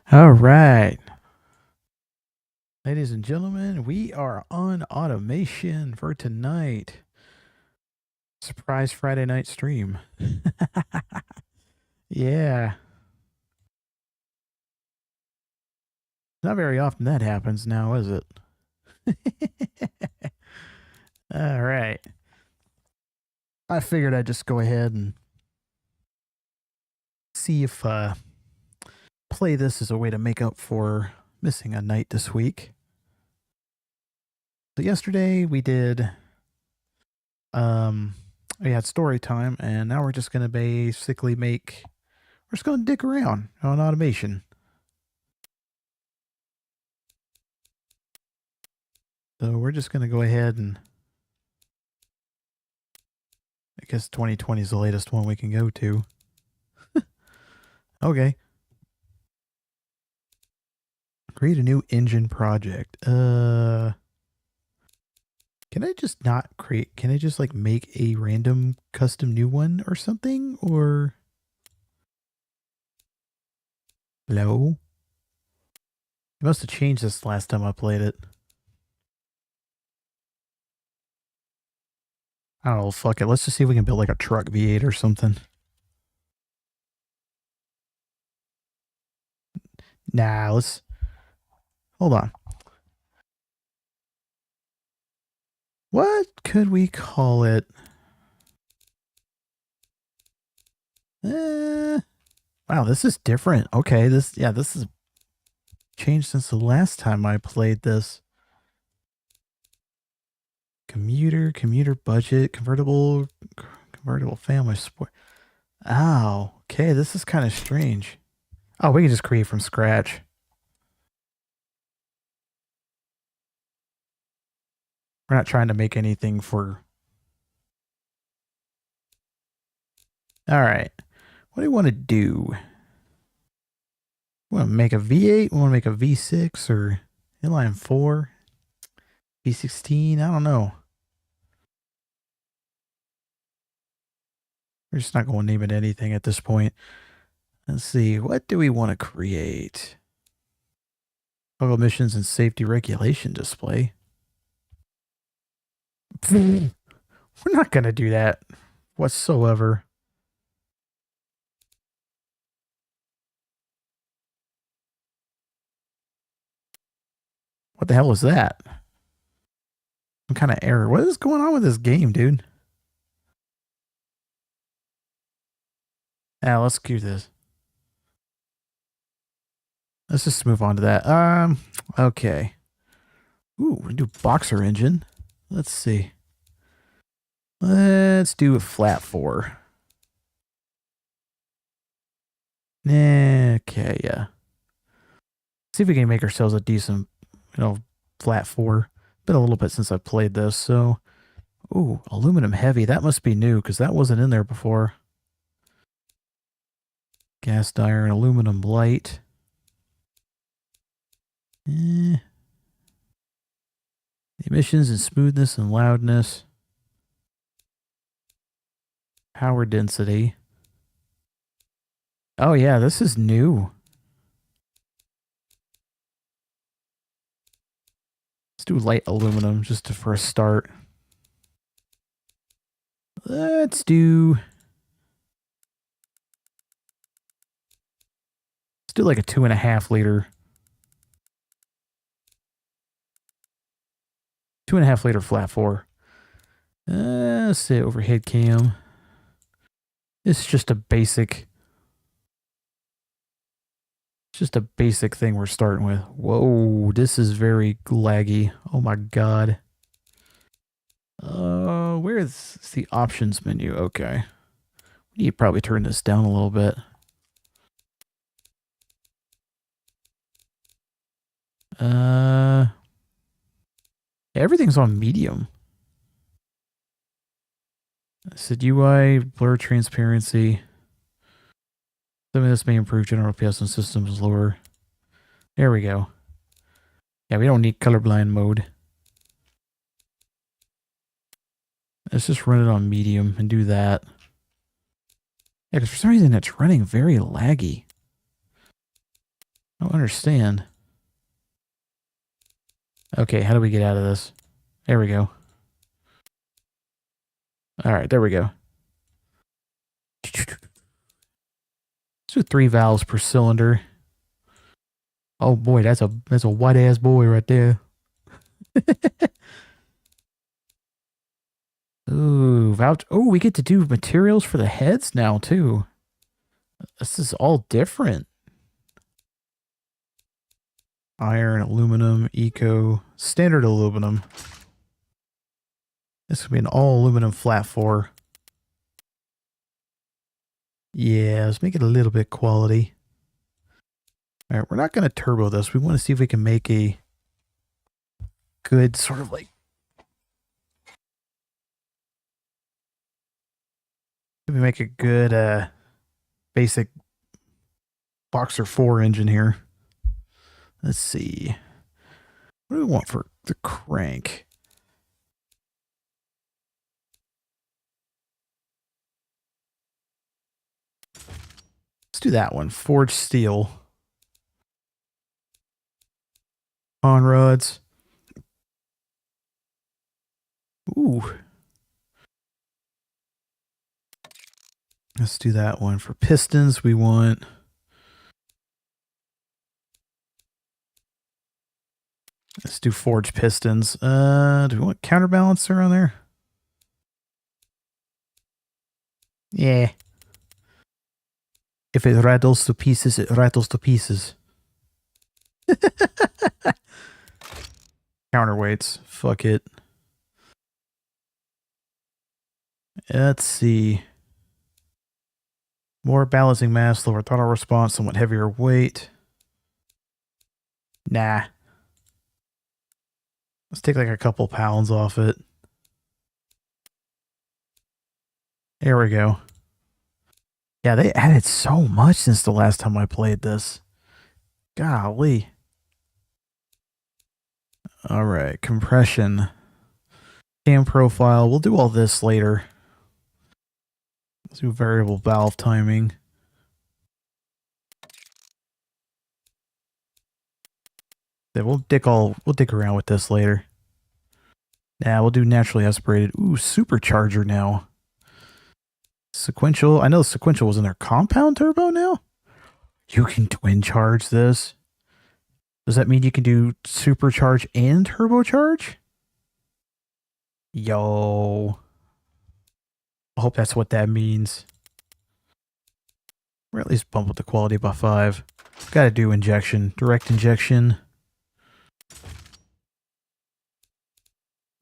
All right. Ladies and gentlemen, we are on automation for tonight. Surprise Friday night stream. Yeah. Not very often that happens now, is it? All right. I figured I'd just go ahead and see if play this as a way to make up for missing a night this week. So yesterday we did we had story time, and now we're just gonna basically we're just gonna dick around on automation. So we're just gonna go ahead and I guess 2020 is the latest one we can go to. Okay. Create a new engine project. Can I just not create? Can I just like make a random custom new one or something? Or hello? It must have changed this last time I played it. I don't know. Fuck it. Let's just see if we can build like a truck V8 or something. Nah, let's hold on. What could we call it? Wow, this is different. Okay, this is changed since the last time I played this. Commuter budget, convertible family sport. Oh, okay, this is kind of strange. Oh, we can just create from scratch. We're not trying to make anything for... All right. What do you want to do? Want to make a V8? Want to make a V6 or inline 4? V16? I don't know. We're just not going to name it anything at this point. Let's see. What do we want to create? Cargo emissions and safety regulation display. We're not going to do that whatsoever. What the hell was that? Some kind of error. What is going on with this game, dude? Yeah, let's cue this. Let's just move on to that. Okay. Ooh, we do boxer engine. Let's see. Let's do a flat 4. Okay, yeah. See if we can make ourselves a decent, flat 4. Been a little bit since I've played this, so... Ooh, aluminum heavy. That must be new, because that wasn't in there before. Cast iron, aluminum light. Emissions and smoothness and loudness. Power density. Oh yeah, this is new. Let's do light aluminum just for a start. Let's do like a 2.5 liter. 2.5 liter flat 4. Let's say overhead cam. It's just a basic. It's just a basic thing we're starting with. Whoa, this is very laggy. Oh my god. Where's the options menu? Okay. We need to probably turn this down a little bit. Everything's on medium. I said UI, blur transparency. Some of this may improve general FPS on systems lower. There we go. Yeah, we don't need colorblind mode. Let's just run it on medium and do that. Yeah, because for some reason it's running very laggy. I don't understand. Okay, how do we get out of this? There we go. All right, there we go. Let's do 3 valves per cylinder. Oh boy, that's a white ass boy right there. Ooh, vouch. Oh, we get to do materials for the heads now too. This is all different. Iron, aluminum, eco, standard aluminum. This would be an all aluminum flat 4. Yeah, let's make it a little bit quality. All right, we're not going to turbo this. We want to see if we can make a good sort of like. If we make a good basic Boxer 4 engine here. Let's see. What do we want for the crank? Let's do that one. Forged steel. On rods. Ooh. Let's do that one. For pistons, we want. Let's do forged pistons. Do we want counterbalancer on there? Yeah. If it rattles to pieces, it rattles to pieces. Counterweights. Fuck it. Let's see. More balancing mass, lower throttle response, somewhat heavier weight. Nah. Let's take like a couple pounds off it. There we go. Yeah, they added so much since the last time I played this. Golly. All right, compression. Cam profile. We'll do all this later. Let's do variable valve timing. Yeah, we'll dick around with this later. Yeah, we'll do naturally aspirated. Ooh, supercharger now. Sequential. I know sequential was in their compound turbo now. You can twin charge this. Does that mean you can do supercharge and turbocharge? Yo. I hope that's what that means. Or at least bump up the quality by 5. Gotta do injection. Direct injection.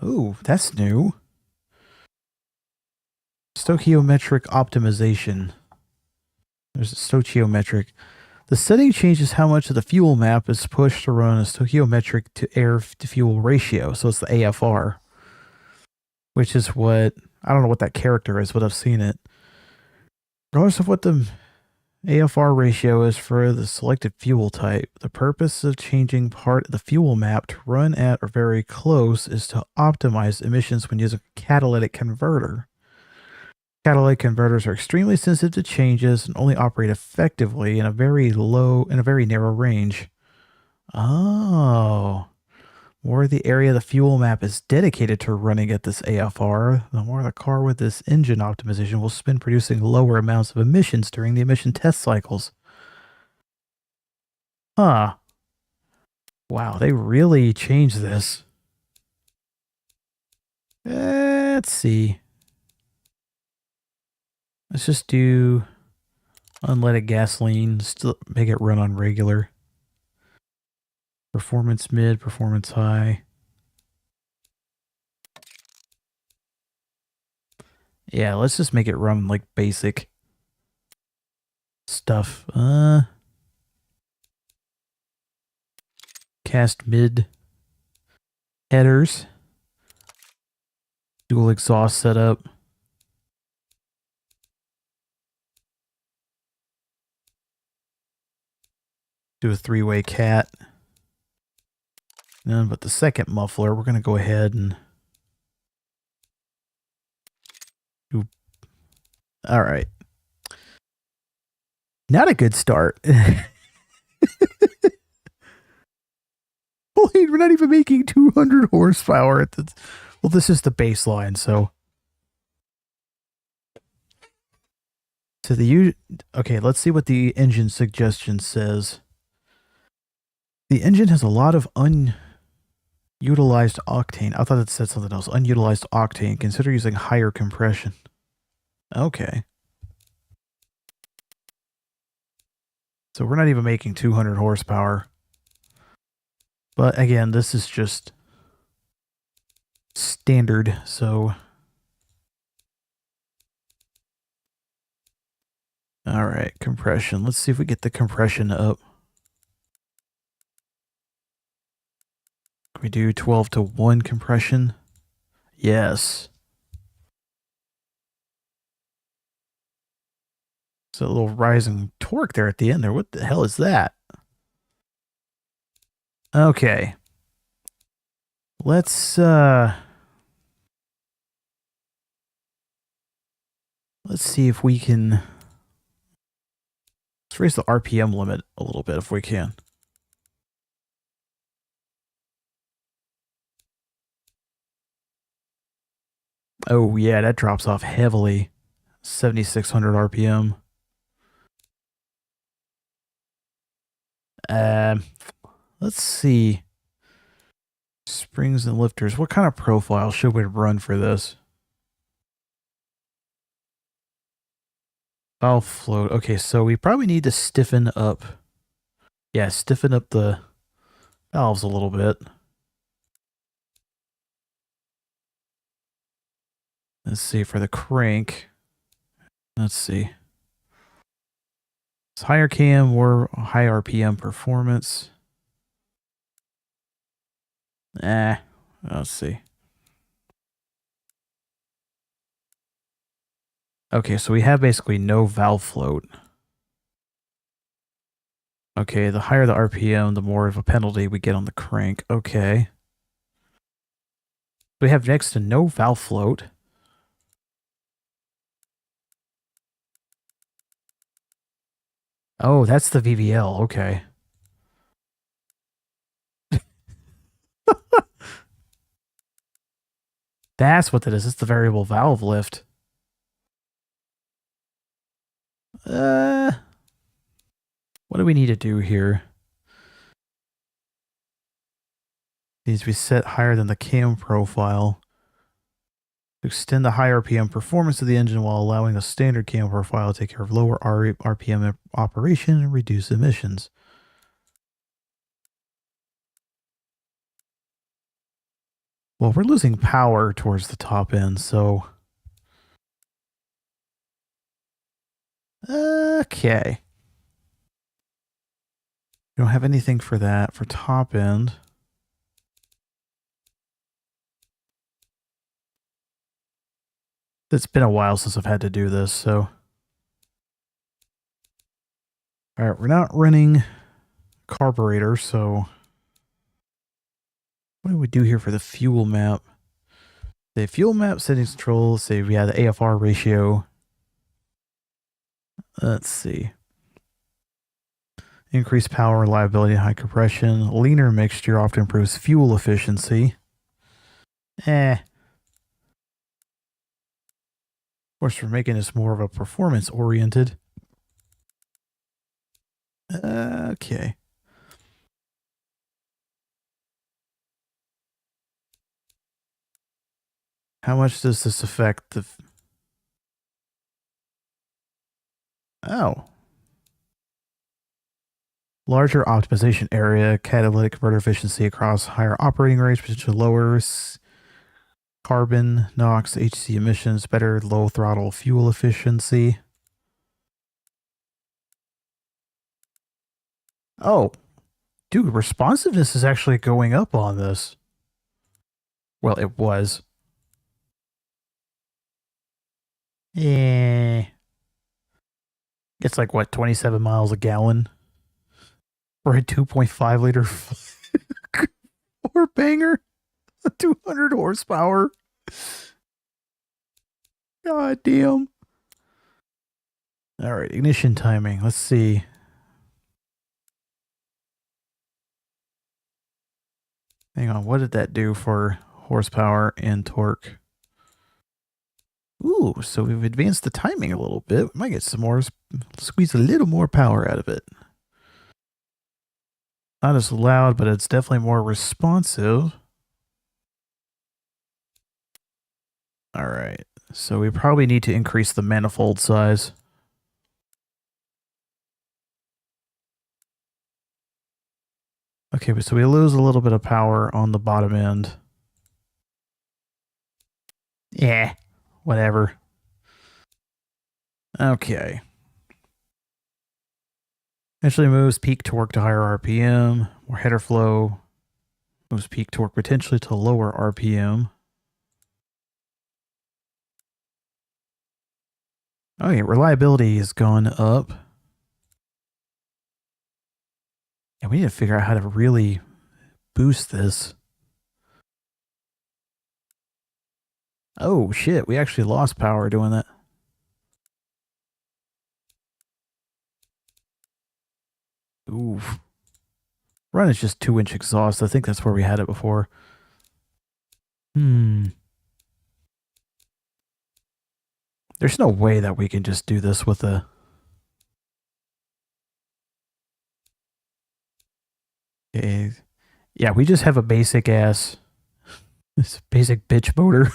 Ooh, that's new. Stoichiometric optimization. There's a stoichiometric. The setting changes how much of the fuel map is pushed to run a stoichiometric to air to fuel ratio. So it's the AFR, which is what, I don't know what that character is, but I've seen it. Regardless of what the AFR ratio is for the selected fuel type, the purpose of changing part of the fuel map to run at or very close is to optimize emissions when using a catalytic converter. Catalytic converters are extremely sensitive to changes and only operate effectively in a very narrow range. Oh. More the area of the fuel map is dedicated to running at this AFR, the more the car with this engine optimization will spend producing lower amounts of emissions during the emission test cycles. Huh. Wow, they really changed this. Let's see. Let's just do unleaded gasoline, still make it run on regular. Performance mid, performance high. Yeah, let's just make it run like basic stuff. Cast mid headers. Dual exhaust setup. Do a 3-way cat. None but the second muffler. We're going to go ahead and do. All right. Not a good start. Wait, we're not even making 200 horsepower at the. Well, this is the baseline, so. So okay, let's see what the engine suggestion says. The engine has a lot of unutilized octane. I thought it said something else. Unutilized octane. Consider using higher compression. Okay. So we're not even making 200 horsepower. But again, this is just standard, so. All right, compression. Let's see if we get the compression up. Can we do 12-to-1 compression? Yes. So a little rising torque there at the end there. What the hell is that? Okay. Let's see if we can. Let's raise the RPM limit a little bit if we can. Oh yeah, that drops off heavily. 7,600 RPM. Let's see. Springs and lifters. What kind of profile should we run for this? Valve float. Okay, so we probably need to stiffen up. Yeah, stiffen up the valves a little bit. Let's see for the crank. Let's see. It's higher cam or high RPM performance. Let's see. Okay, so we have basically no valve float. Okay, the higher the RPM, the more of a penalty we get on the crank. Okay. We have next to no valve float. Oh, that's the VVL. Okay. That's what that is. It's the variable valve lift. What do we need to do here? Needs to be set higher than the cam profile. Extend the high RPM performance of the engine while allowing the standard cam profile to take care of lower RPM operation and reduce emissions. Well, we're losing power towards the top end, so. Okay. We don't have anything for that for top end. It's been a while since I've had to do this, so. All right, we're not running carburetor, so. What do we do here for the fuel map? The fuel map settings control, say we have the AFR ratio. Let's see. Increased power, reliability, high compression. Leaner mixture often improves fuel efficiency. Of course, we're making this more of a performance oriented. Okay. How much does this affect the... Oh. Larger optimization area, catalytic converter efficiency across higher operating rates, potentially lowers carbon, NOx, HC emissions, better low throttle fuel efficiency. Oh, dude, responsiveness is actually going up on this. Well, it was. Yeah. It's like, what, 27 miles a gallon? For a 2.5 liter four banger? 200 horsepower? God damn. All right, ignition timing. Let's see. Hang on, what did that do for horsepower and torque? Ooh, so we've advanced the timing a little bit. We might get some more, squeeze a little more power out of it. Not as loud, but it's definitely more responsive. All right, so we probably need to increase the manifold size. Okay, so we lose a little bit of power on the bottom end. Yeah, whatever. Okay. Eventually moves peak torque to higher RPM. More header flow. Moves peak torque potentially to lower RPM. Okay, reliability has gone up. And we need to figure out how to really boost this. Oh shit, we actually lost power doing that. Oof. Run is just 2-inch exhaust. I think that's where we had it before. There's no way that we can just do this with a... Okay. Yeah, we just have a basic ass... This basic bitch motor.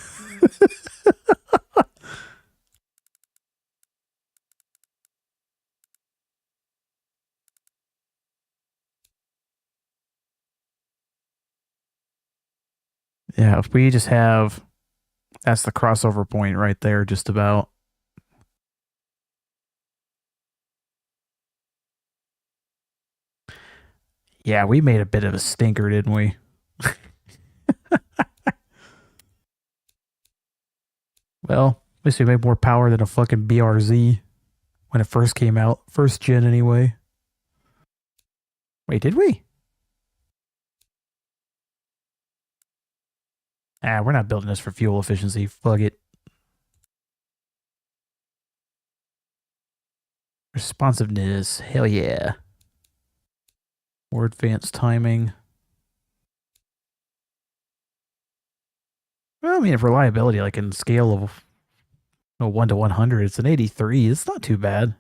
Yeah, if we just have... That's the crossover point right there, just about. Yeah, we made a bit of a stinker, didn't we? Well, at least we made more power than a fucking BRZ when it first came out. First gen, anyway. Wait, did we? Ah, we're not building this for fuel efficiency. Fuck it. Responsiveness. Hell yeah. More advanced timing. Well, I mean, if reliability, like in scale of 1 to 100, it's an 83. It's not too bad.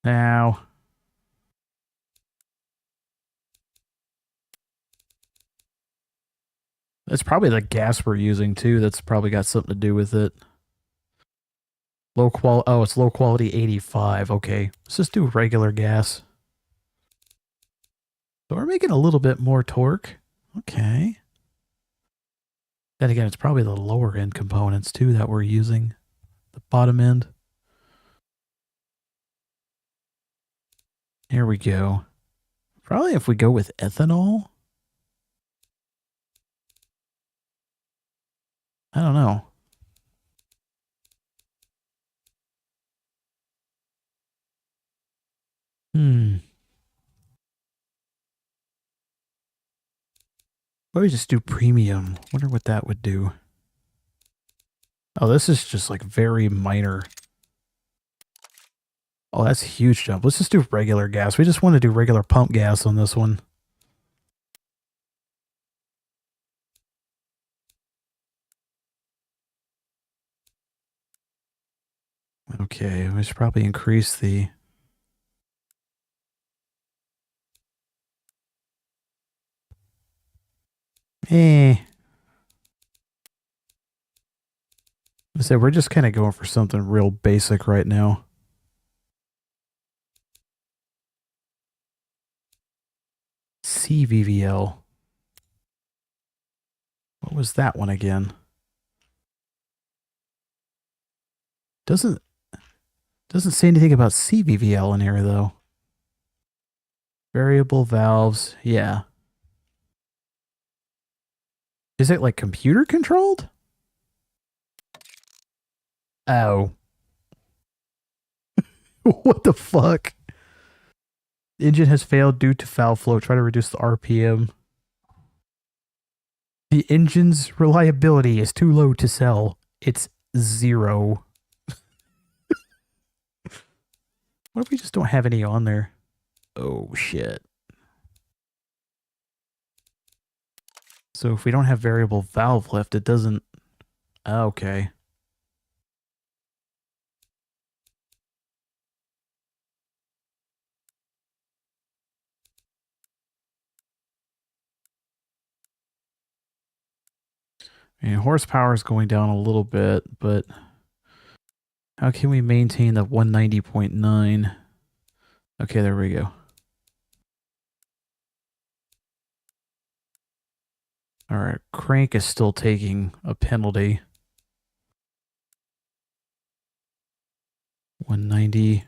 Now, it's probably the gas we're using too. That's probably got something to do with it. Low quality. Oh, it's low quality 85. Okay, let's just do regular gas. So we're making a little bit more torque. Okay. Then again, it's probably the lower end components too that we're using. The bottom end. Here we go. Probably if we go with ethanol. I don't know. Why don't we just do premium? Wonder what that would do. Oh, this is just like very minor. Oh, that's a huge jump. Let's just do regular gas. We just want to do regular pump gas on this one. Okay, we should probably increase the... I said we're just kind of going for something real basic right now. CVVL. What was that one again? Doesn't say anything about CVVL in here though. Variable valves, yeah. Is it like computer controlled? Oh. What the fuck? Engine has failed due to foul flow. Try to reduce the RPM. The engine's reliability is too low to sell. Its 0. What if we just don't have any on there? Oh, shit. So if we don't have variable valve lift, it doesn't... Okay. And horsepower is going down a little bit, but how can we maintain the 190.9? Okay, there we go. All right, crank is still taking a penalty. 190.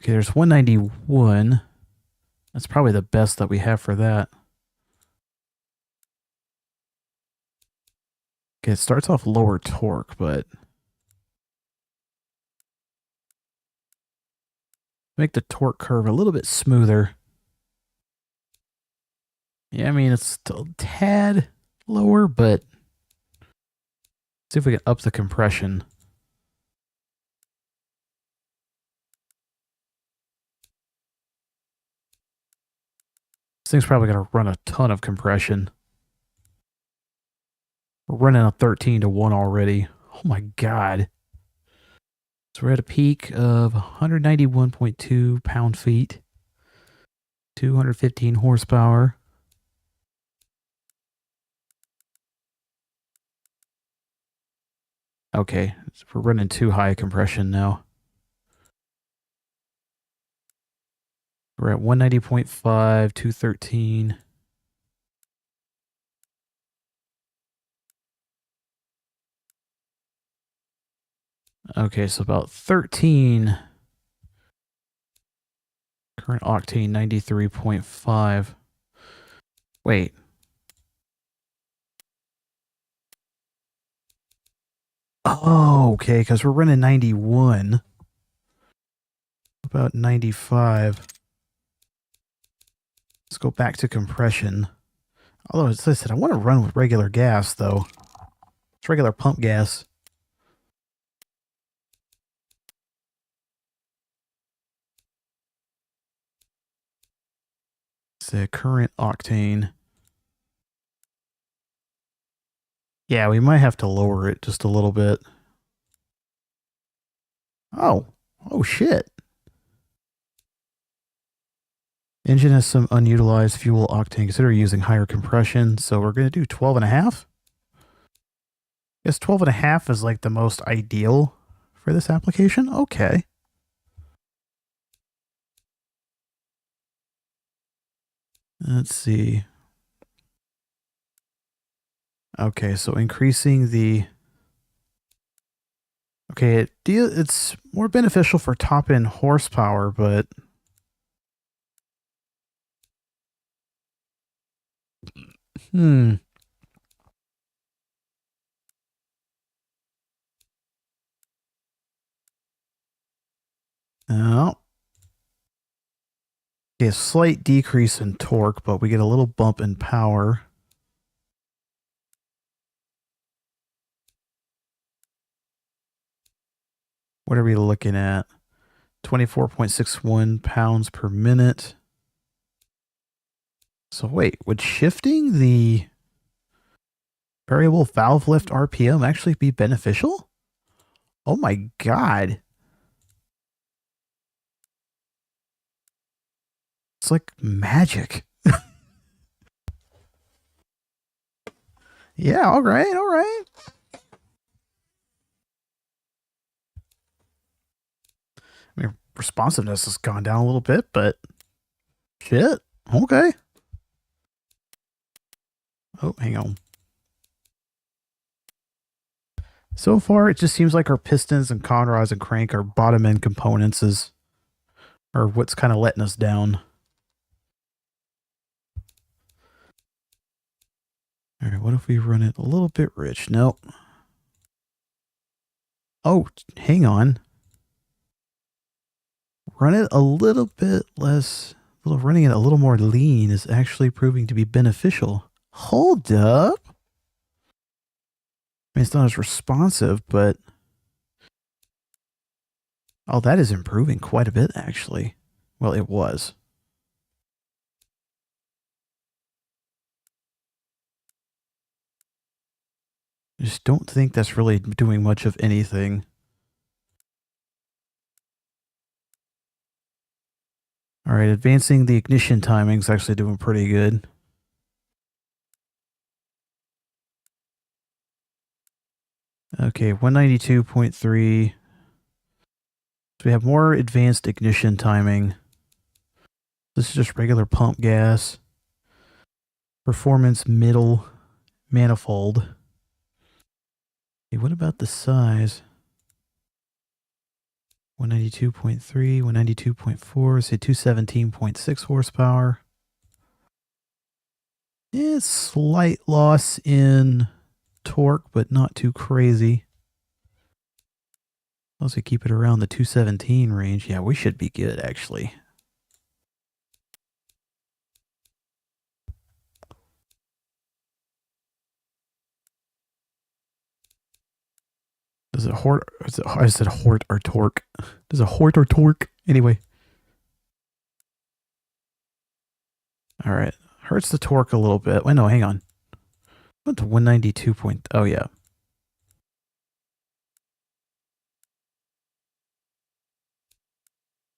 Okay, there's 191. That's probably the best that we have for that. Okay, it starts off lower torque, but make the torque curve a little bit smoother. Yeah, I mean, it's still a tad lower, but see if we can up the compression. This thing's probably going to run a ton of compression. We're running a 13-to-1 already. Oh my god. So we're at a peak of 191.2 pound-feet. 215 horsepower. Okay, so we're running too high compression now. We're at 190.5, 213. Okay, so about 13. Current octane 93.5. Wait. Oh, okay, because we're running 91. About 95. Let's go back to compression. Although, as I said, I want to run with regular gas, though. It's regular pump gas. It's the current octane. Yeah, we might have to lower it just a little bit. Oh. Oh, shit. Engine has some unutilized fuel octane. Consider using higher compression. So we're going to do 12.5. Guess 12.5 is like the most ideal for this application. Okay. Let's see. Okay, so increasing the... Okay, it's more beneficial for top-end horsepower, but... No. Okay, a slight decrease in torque, but we get a little bump in power. What are we looking at? 24.61 pounds per minute. So wait, would shifting the variable valve lift RPM actually be beneficial? Oh my god. It's like magic. Yeah, all right, all right. I mean, responsiveness has gone down a little bit, but shit. Okay. Oh, hang on. So far, it just seems like our pistons and conrods and crank, our bottom end components, are what's kind of letting us down. All right, what if we run it a little bit rich? Nope. Oh, hang on. Run it a little bit less. Running it a little more lean is actually proving to be beneficial. Hold up. mean, it's not as responsive, but oh, that is improving quite a bit, actually. Well, it was. I just don't think that's really doing much of anything. All right, advancing the ignition timing is actually doing pretty good. Okay, 192.3. So we have more advanced ignition timing. This is just regular pump gas. Performance middle manifold. Okay, what about the size? 192.3, 192.4, say 217.6 horsepower. Yeah, slight loss in torque, but not too crazy. Also keep it around the 217 range. Yeah, we should be good, actually. Does it hort? I said hort or torque. Does it hort or torque? Anyway. All right. Hurts the torque a little bit. Wait, no, hang on. Went to 192 point. Oh, yeah.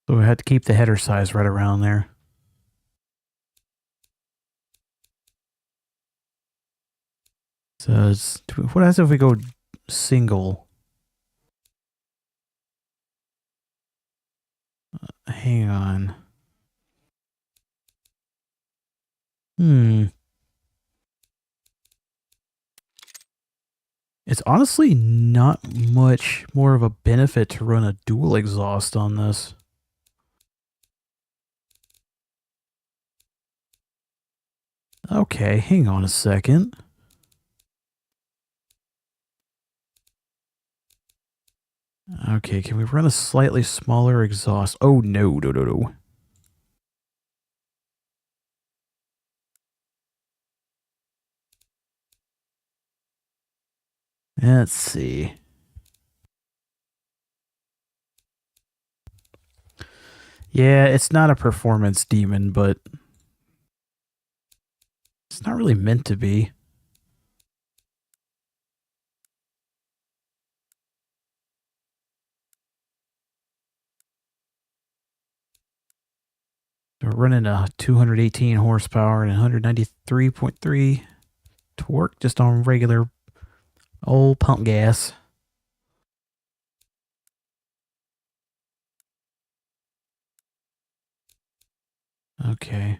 So we had to keep the header size right around there. So it's, what happens if we go single? Hang on. It's honestly not much more of a benefit to run a dual exhaust on this. Okay, hang on a second. Okay, can we run a slightly smaller exhaust? Oh, no. Let's see. Yeah, it's not a performance demon, but it's not really meant to be. We're running a 218 horsepower and 193.3 torque just on regular old pump gas. Okay.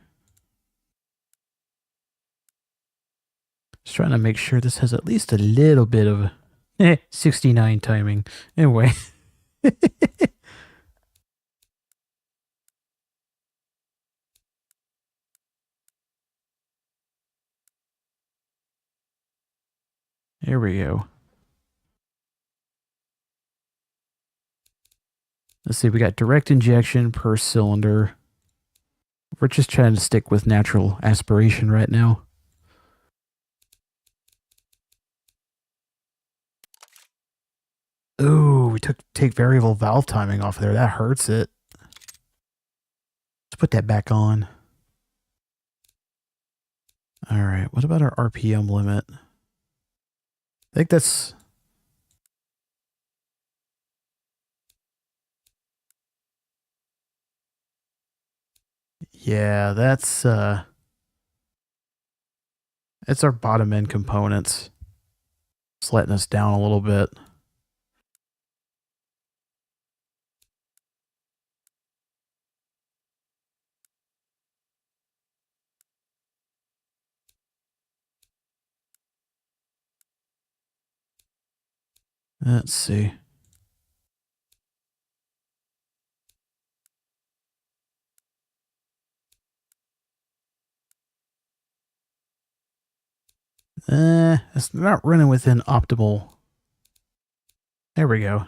Just trying to make sure this has at least a little bit of 69 timing. Anyway. There we go. Let's see, we got direct injection per cylinder. We're just trying to stick with natural aspiration right now. Ooh, we take variable valve timing off there. That hurts it. Let's put that back on. All right, what about our RPM limit? I think that's... Yeah, that's it's our bottom end components. It's letting us down a little bit. Let's see. It's not running within optimal. There we go.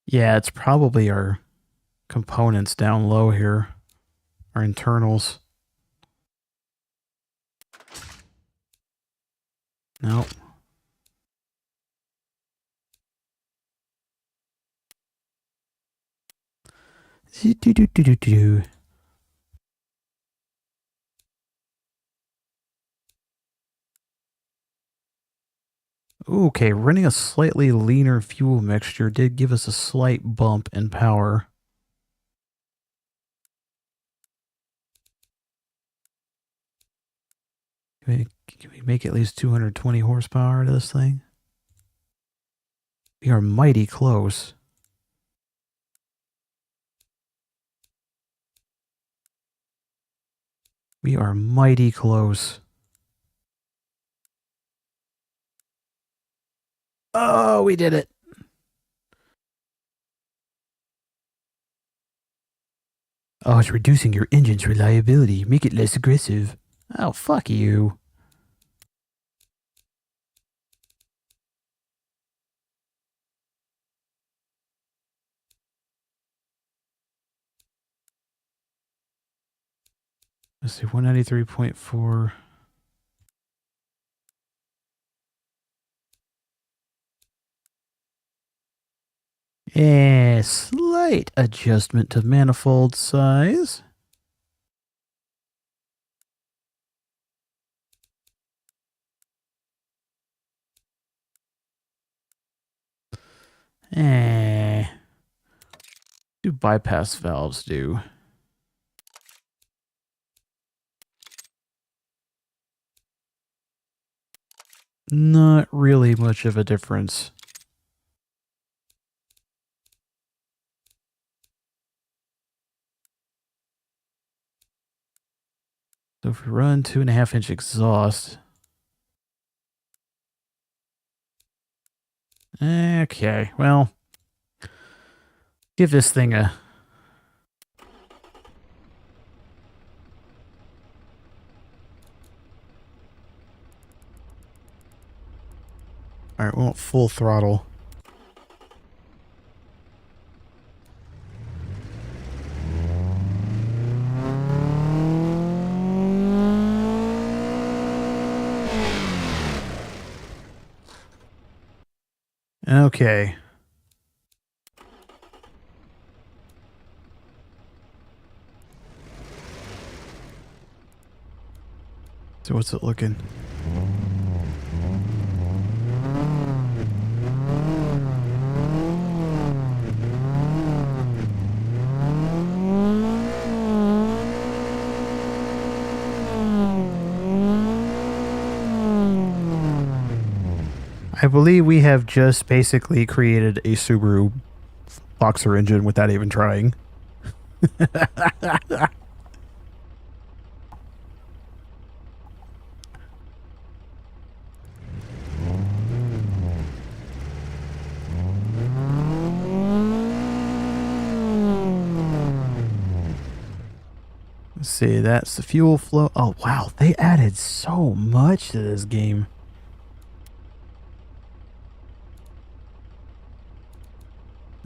Yeah, it's probably our components down low here. Our internals. Nope. Okay, running a slightly leaner fuel mixture did give us a slight bump in power. Can we make at least 220 horsepower out of this thing? We are mighty close. We are mighty close. Oh, we did it. Oh, it's reducing your engine's reliability. Make it less aggressive. Oh, fuck you. Let's see, 193.4. Yeah, slight adjustment to manifold size. Do bypass valves do? Not really much of a difference. So if we run 2.5-inch exhaust. Okay, well, give this thing a... Alright, we want full throttle. Okay. So what's it looking? I believe we have just basically created a Subaru Boxer engine without even trying. Let's see, that's the fuel flow. Oh, wow, they added so much to this game.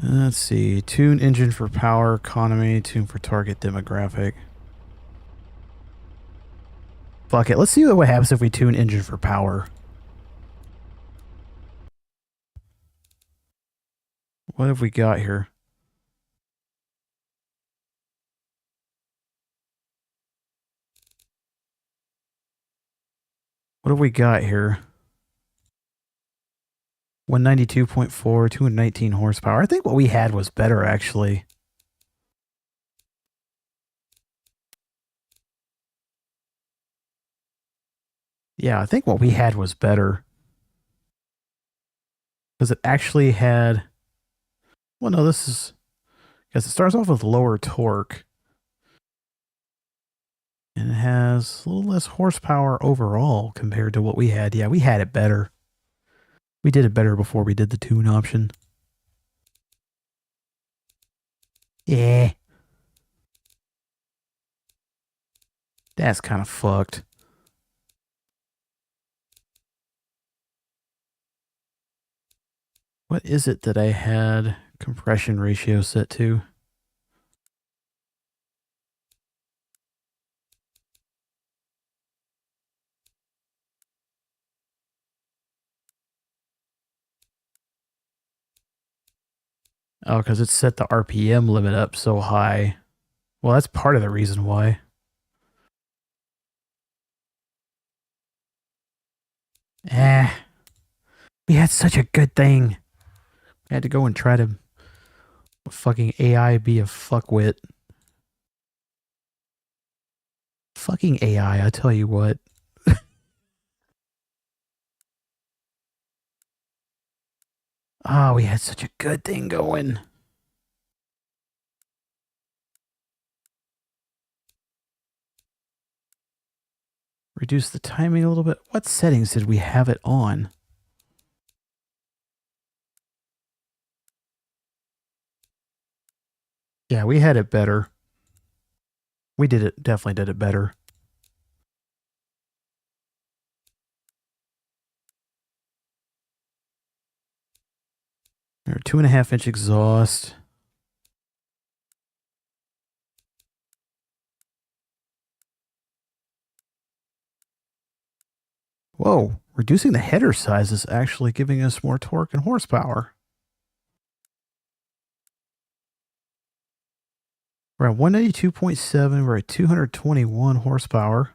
Let's see, tune engine for power economy, tune for target demographic. Fuck it, let's see what happens if we tune engine for power. What have we got here? What have we got here? 192.4, 219 horsepower. I think what we had was better, actually. Yeah, I think what we had was better. Because it actually had... Well, no, this is... Because it starts off with lower torque. And it has a little less horsepower overall compared to what we had. Yeah, we had it better. We did it better before we did the tune option. Yeah. That's kind of fucked. What is it that I had compression ratio set to? Oh, because it set the RPM limit up so high. Well, that's part of the reason why. Eh, we had such a good thing. I had to go and try to fucking AI be a fuckwit. Fucking AI, I tell you what. Oh, we had such a good thing going. Reduce the timing a little bit. What settings did we have it on? Yeah, we had it better. We did it, definitely did it better. There, 2.5-inch exhaust. Whoa, reducing the header size is actually giving us more torque and horsepower. We're at 192.7, we're at 221 horsepower.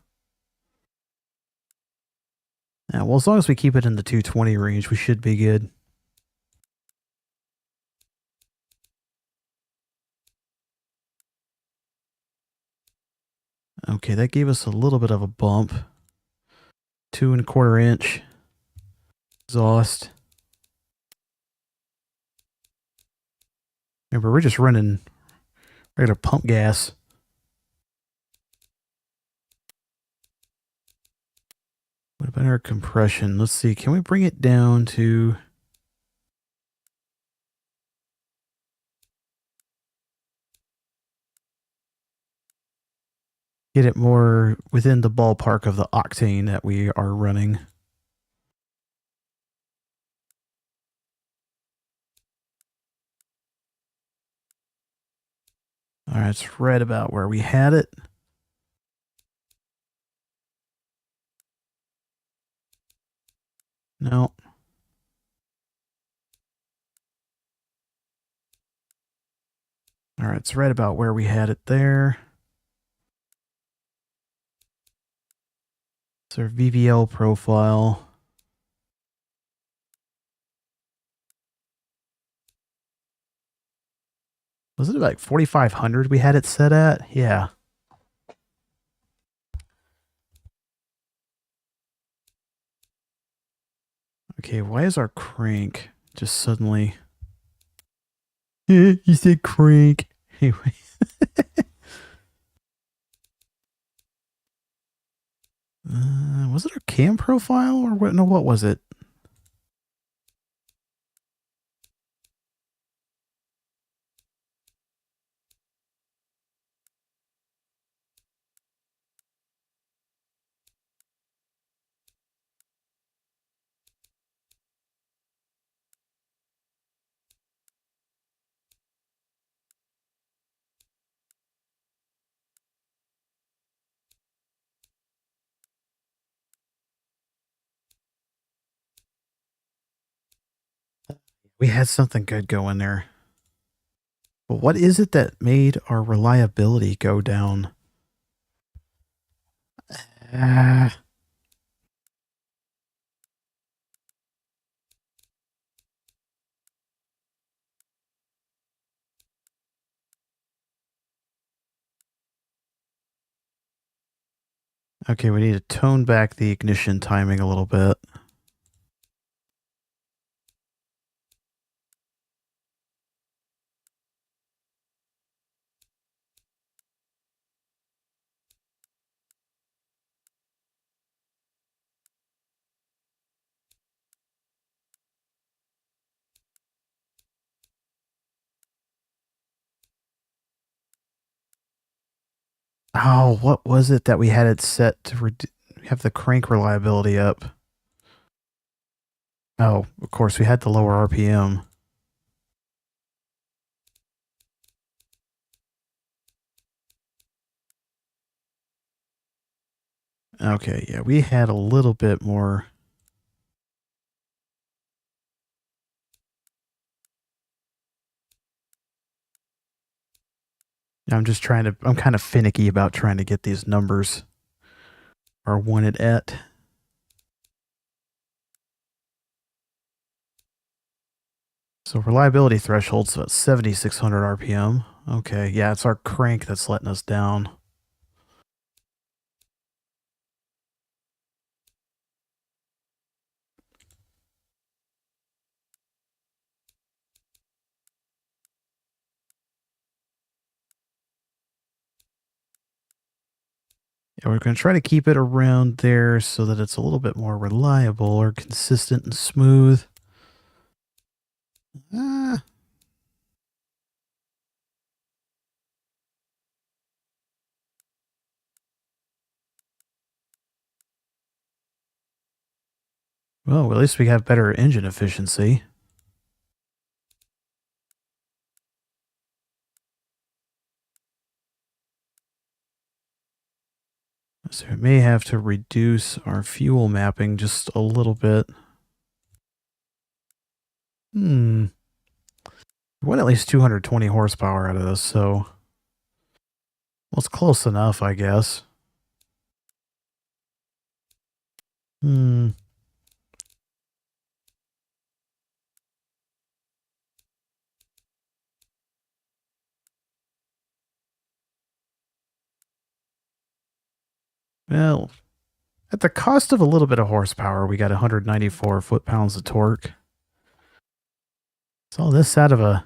Yeah, well, as long as we keep it in the 220 range, we should be good. Okay, that gave us a little bit of a bump. 2.25-inch exhaust. Remember, we're just running regular pump gas. What about our compression? Let's see. Can we bring it down to... get it more within the ballpark of the octane that we are running? All right, it's right about where we had it. No. All right, it's right about where we had it there. It's our VVL profile. Was it like 4,500 we had it set at? Yeah. Okay, why is our crank just suddenly... you said crank. Anyway. Was it our cam profile or what? No, what was it? We had something good going there. But what is it that made our reliability go down? Ah. Okay, we need to tone back the ignition timing a little bit. Oh, what was it that we had it set to have the crank reliability up? Oh, of course, we had the lower RPM. Okay, yeah, we had a little bit more. I'm kind of finicky about trying to get these numbers are wanted at. So reliability threshold's about 7,600 RPM. Okay, yeah, it's our crank that's letting us down. Yeah, we're going to try to keep it around there so that it's a little bit more reliable or consistent and smooth. Ah. Well, at least we have better engine efficiency. So we may have to reduce our fuel mapping just a little bit. We want at least 220 horsepower out of this, so... Well, it's close enough, I guess. Well, at the cost of a little bit of horsepower, we got 194 foot-pounds of torque. It's all this out of a...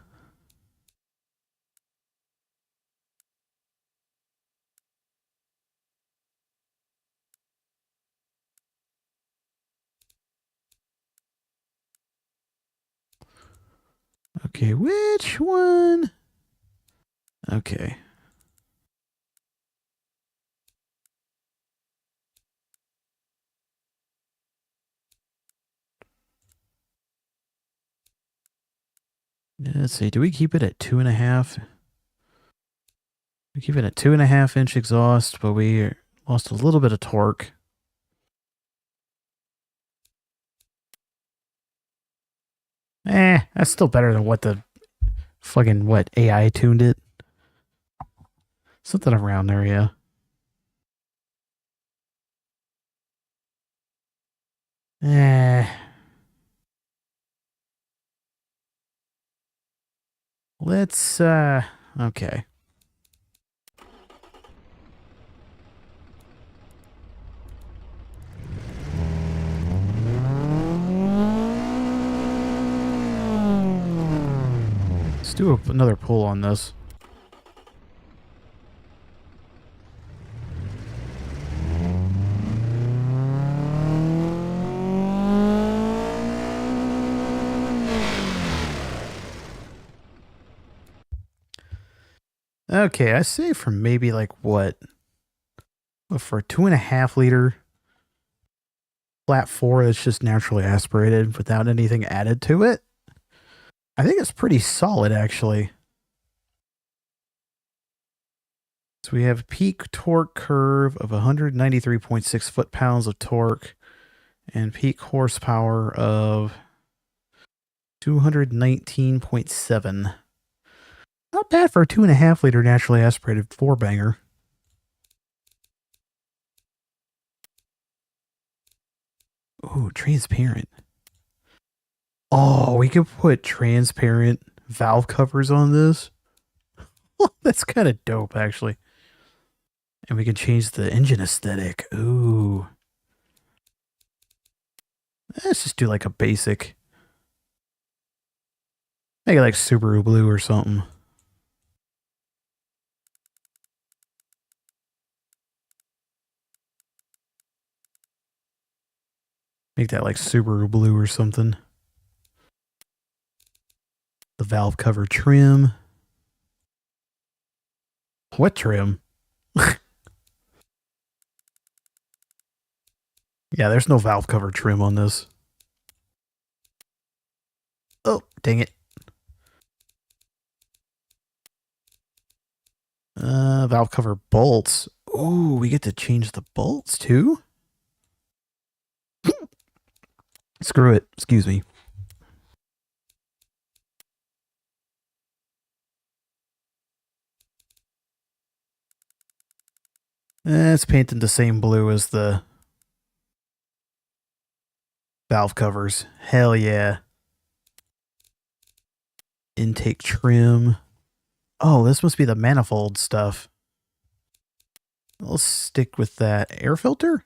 Okay, which one? Okay. Let's see, do we keep it at 2.5? We keep it at 2.5-inch exhaust, but we lost a little bit of torque. That's still better than what the fucking, AI tuned it? Something around there, yeah. Let's, okay. Let's do another pull on this. Okay, I say for maybe like what? For a 2.5 liter flat four that's just naturally aspirated without anything added to it, I think it's pretty solid actually. So we have peak torque curve of 193.6 foot-pounds of torque and peak horsepower of 219.7. Not bad for a 2.5 liter naturally aspirated four banger. Ooh, transparent. Oh, we could put transparent valve covers on this. That's kind of dope, actually. And we can change the engine aesthetic. Ooh. Let's just do like a basic. Make it like Subaru blue or something. Make that like Subaru blue or something. The valve cover trim. What trim? Yeah, there's no valve cover trim on this. Oh, dang it. Valve cover bolts. Ooh, we get to change the bolts too? Screw it. Excuse me. It's painted the same blue as the valve covers. Hell yeah. Intake trim. Oh, this must be the manifold stuff. Let's stick with that. Air filter?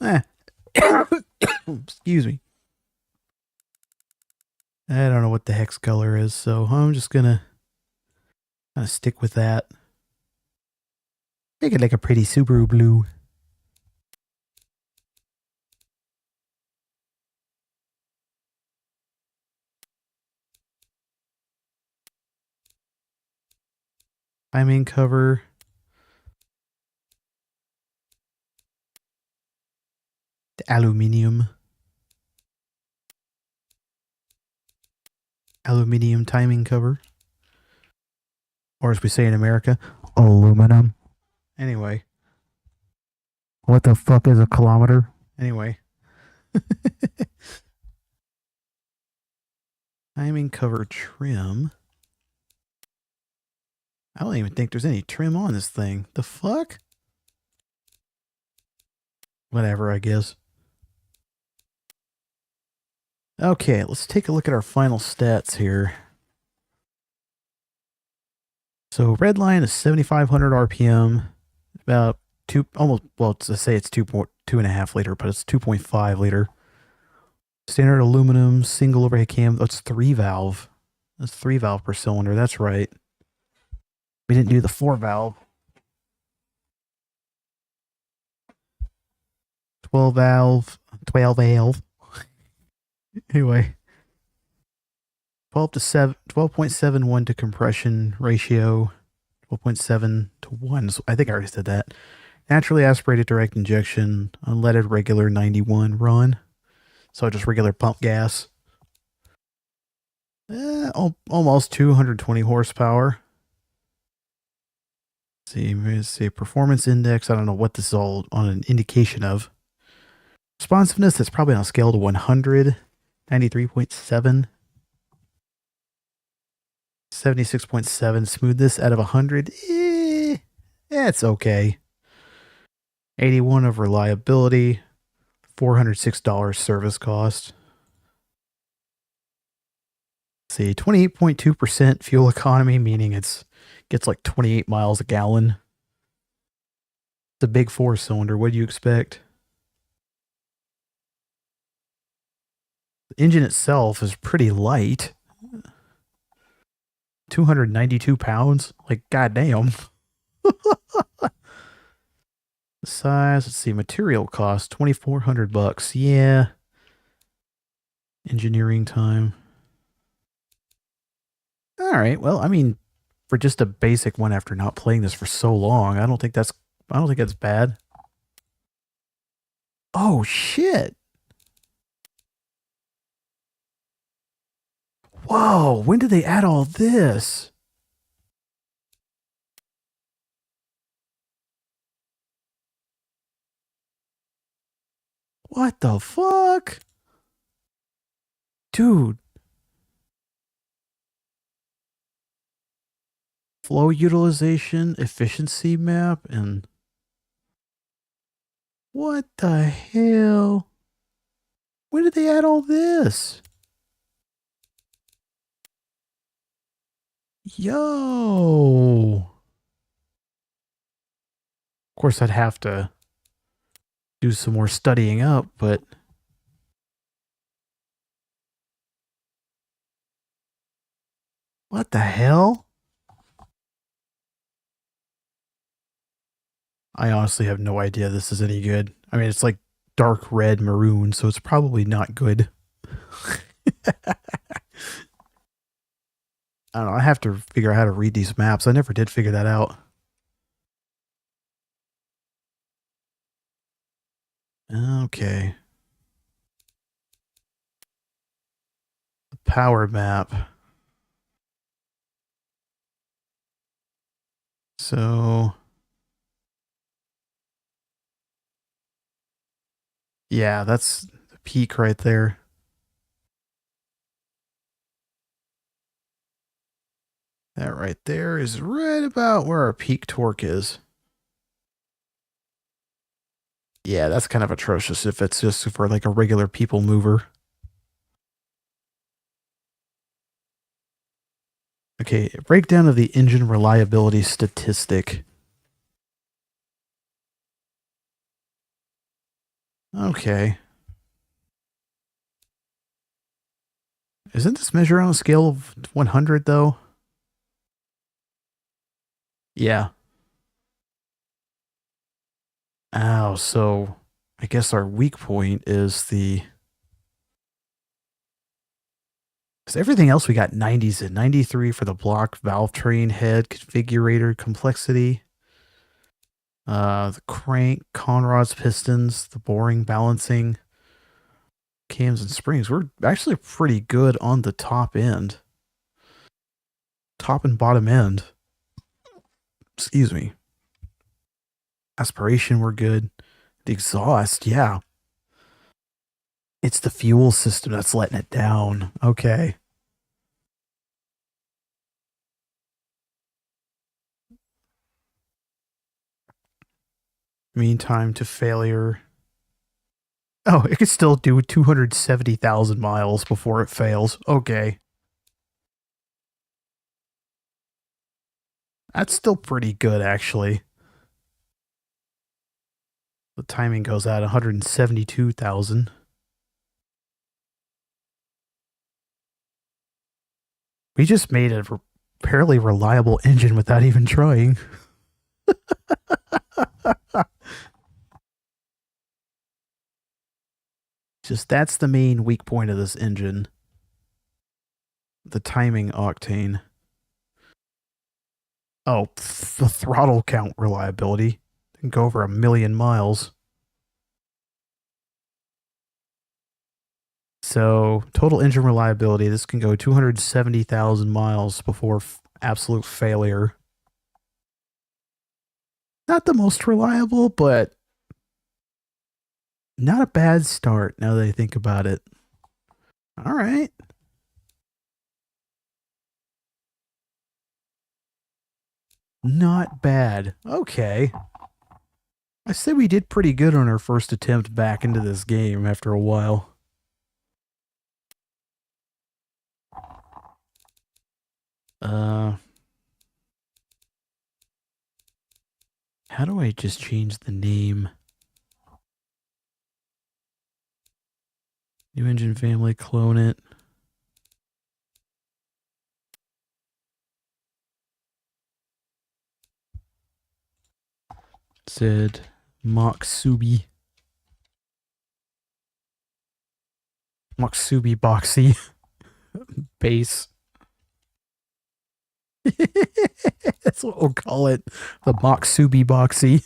Eh. Excuse me. I don't know what the hex color is, so I'm just gonna stick with that. Make it like a pretty Subaru blue. Timing cover. The aluminium timing cover. Or as we say in America, aluminum. Anyway. What the fuck is a kilometer? Anyway. Timing cover trim. I don't even think there's any trim on this thing. The fuck? Whatever, I guess. Okay, let's take a look at our final stats here. So red line is 7,500 RPM, about to say it's 2.5 liter, but it's 2.5 liter. Standard aluminum, single overhead cam. That's 3 valve. That's 3 valve per cylinder. That's right. We didn't do the 4 valve. 12 valve. Anyway. 12.71 to compression ratio. 12.7 to 1. So I think I already said that. Naturally aspirated direct injection. Unleaded regular 91 run. So just regular pump gas. Almost 220 horsepower. Let's see. Performance index. I don't know what this is all on an indication of. Responsiveness, that's probably on a scale to 100. 93.7. 76.7. Smoothness out of 100. It's okay. 81 of reliability. $406 service cost. Let's see, 28.2% fuel economy, meaning it gets like 28 miles a gallon. It's a big 4-cylinder. What do you expect? The engine itself is pretty light. 292 pounds. Like, goddamn. The size, let's see, material cost, $2,400. Yeah. Engineering time. All right. Well, I mean, for just a basic one after not playing this for so long, I don't think that's bad. Oh shit. Whoa, when did they add all this? What the fuck? Dude. Flow utilization, efficiency map, and what the hell? When did they add all this? Yo. Of course, I'd have to do some more studying up, but what the hell? I honestly have no idea this is any good. I mean, it's like dark red maroon, so it's probably not good. I don't know. I have to figure out how to read these maps. I never did figure that out. Okay. The power map. So, yeah, that's the peak right there. That right there is right about where our peak torque is. Yeah, that's kind of atrocious if it's just for like a regular people mover. Okay, breakdown of the engine reliability statistic. Okay. Isn't this measured on a scale of 100 though? Yeah. Oh, so I guess our weak point is the... Because everything else we got 90s and 93 for the block, valve train, head, configurator, complexity. The crank, conrods, pistons, the boring, balancing, cams, and springs. We're actually pretty good on the top end. Top and bottom end. Excuse me. Aspiration, we're good. The exhaust, yeah. It's the fuel system that's letting it down. Okay. Mean time to failure. Oh, it could still do 270,000 miles before it fails. Okay. That's still pretty good, actually. The timing goes at 172,000. We just made a fairly reliable engine without even trying. Just that's the main weak point of this engine. The timing octane. Oh, the throttle count reliability. Can go over 1,000,000 miles. So total engine reliability, this can go 270,000 miles before absolute failure. Not the most reliable, but not a bad start now that I think about it. All right. Not bad. Okay. I say we did pretty good on our first attempt back into this game after a while. How do I just change the name? New engine family, clone it. Said Maksubi. Maksubi Boxy. Base. That's what we'll call it. The Maksubi Boxy.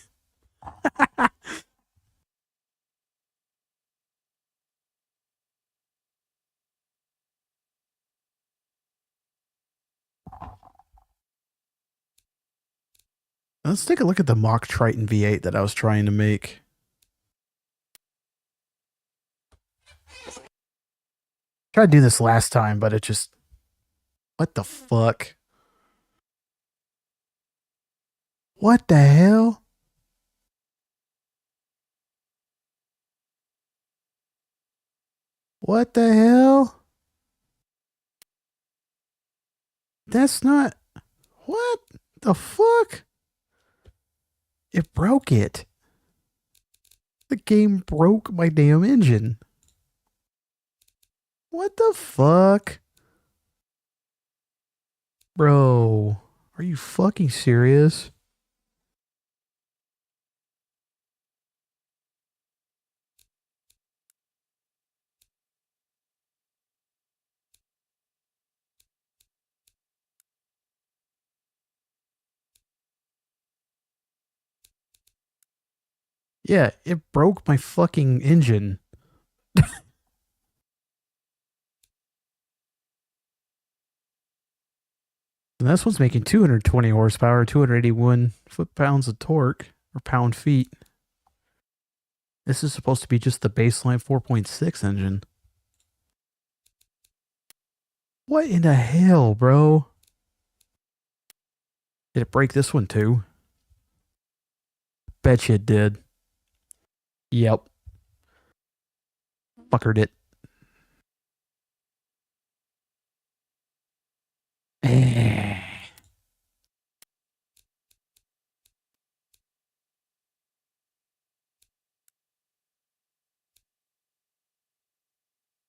Let's take a look at the Mach Triton V8 that I was trying to make. Tried to do this last time, but it just... What the fuck? What the hell? What the hell? That's not... What the fuck? It broke it. The game broke my damn engine. What the fuck? Bro, are you fucking serious? Yeah, it broke my fucking engine. And this one's making 220 horsepower, 281 foot-pounds of torque, or pound-feet. This is supposed to be just the baseline 4.6 engine. What in the hell, bro? Did it break this one too? Bet you it did. Yep. Fuckered it.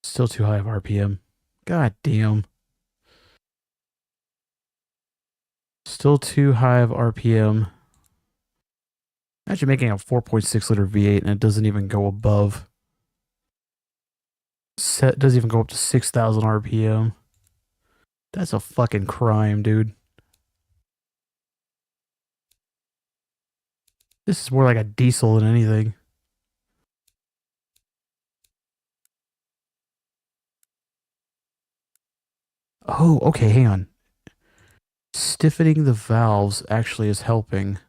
Still too high of RPM. God damn. Still too high of RPM. Imagine making a 4.6 liter V8 and it doesn't even go above. Set doesn't even go up to 6,000 RPM. That's a fucking crime, dude. This is more like a diesel than anything. Oh, okay, hang on. Stiffening the valves actually is helping.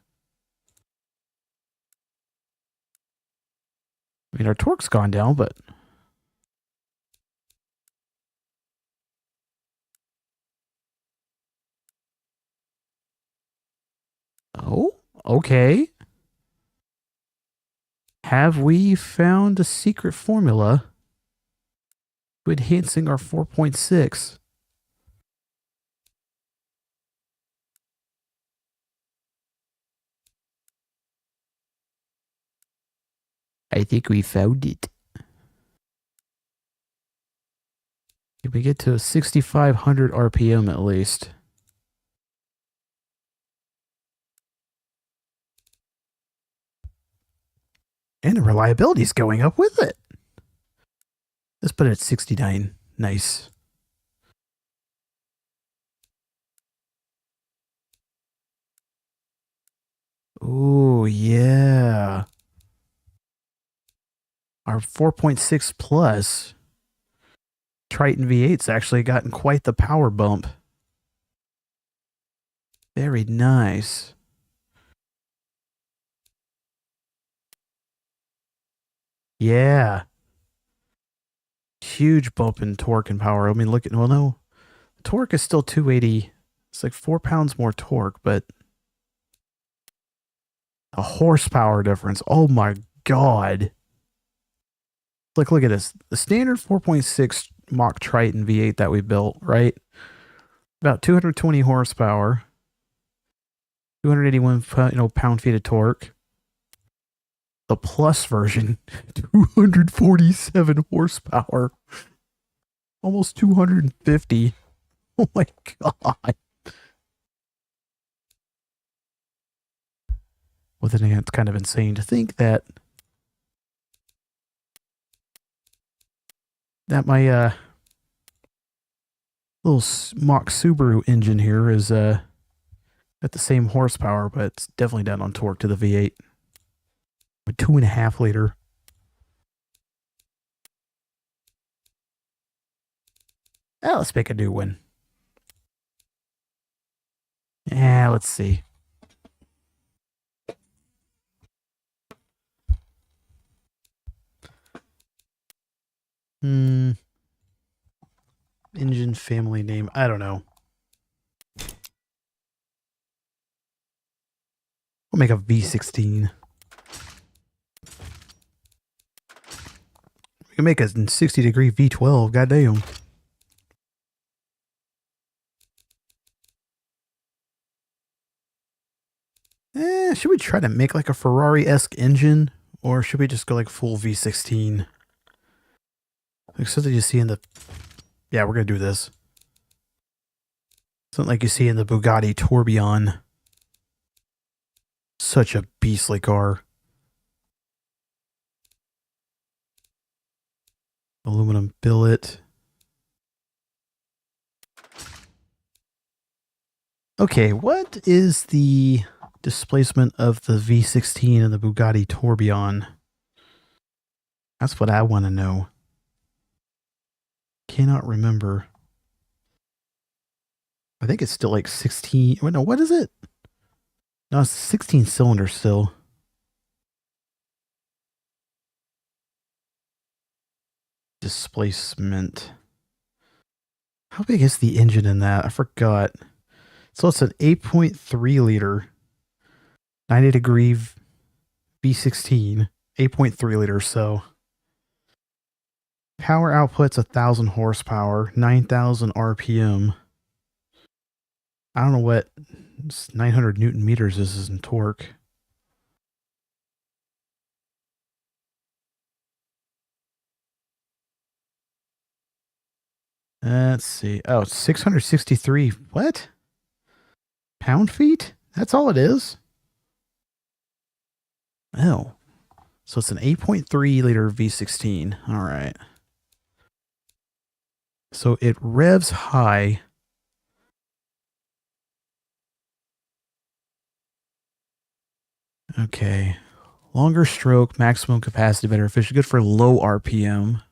I mean, our torque's gone down, but... Oh, okay. Have we found a secret formula to enhancing our 4.6? I think we found it. Can we get to 6,500 RPM at least? And the reliability's going up with it. Let's put it at 69. Nice. Oh, yeah. Our 4.6 plus Triton V8's actually gotten quite the power bump. Very nice. Yeah. Huge bump in torque and power. I mean, look at, well, no. Torque is still 280. It's like 4 pounds more torque, but a horsepower difference. Oh my God. Look at this. The standard 4.6 Mach Triton V8 that we built, right? About 220 horsepower, 281 pound-feet of torque. The plus version, 247 horsepower, almost 250. Oh my God. Well, then again, it's kind of insane to think that my little Mach Subaru engine here is at the same horsepower, but it's definitely down on torque to the V8. A 2.5 liter. Oh, let's make a new one. Yeah, let's see. Engine family name. I don't know. We'll make a V16. We can make a 60-degree V12. Goddamn. Should we try to make like a Ferrari-esque engine? Or should we just go like full V16? Like something you see in the... Yeah, we're going to do this. Something like you see in the Bugatti Tourbillon. Such a beastly car. Aluminum billet. Okay, what is the displacement of the V16 and the Bugatti Tourbillon? That's what I want to know. Cannot remember. I think it's still like 16. Wait, no, what is it? No, it's 16 cylinders still. Displacement. How big is the engine in that? I forgot. So it's an 8.3 liter, 90-degree V16, 8.3 liters. So power output's 1,000 horsepower, 9,000 RPM. I don't know what 900 Newton meters is in torque. Let's see. Oh, 663. What? Pound feet? That's all it is? Oh. So it's an 8.3 liter V16. All right. So it revs high. Okay. Longer stroke, maximum capacity, better efficient. Good for low RPM.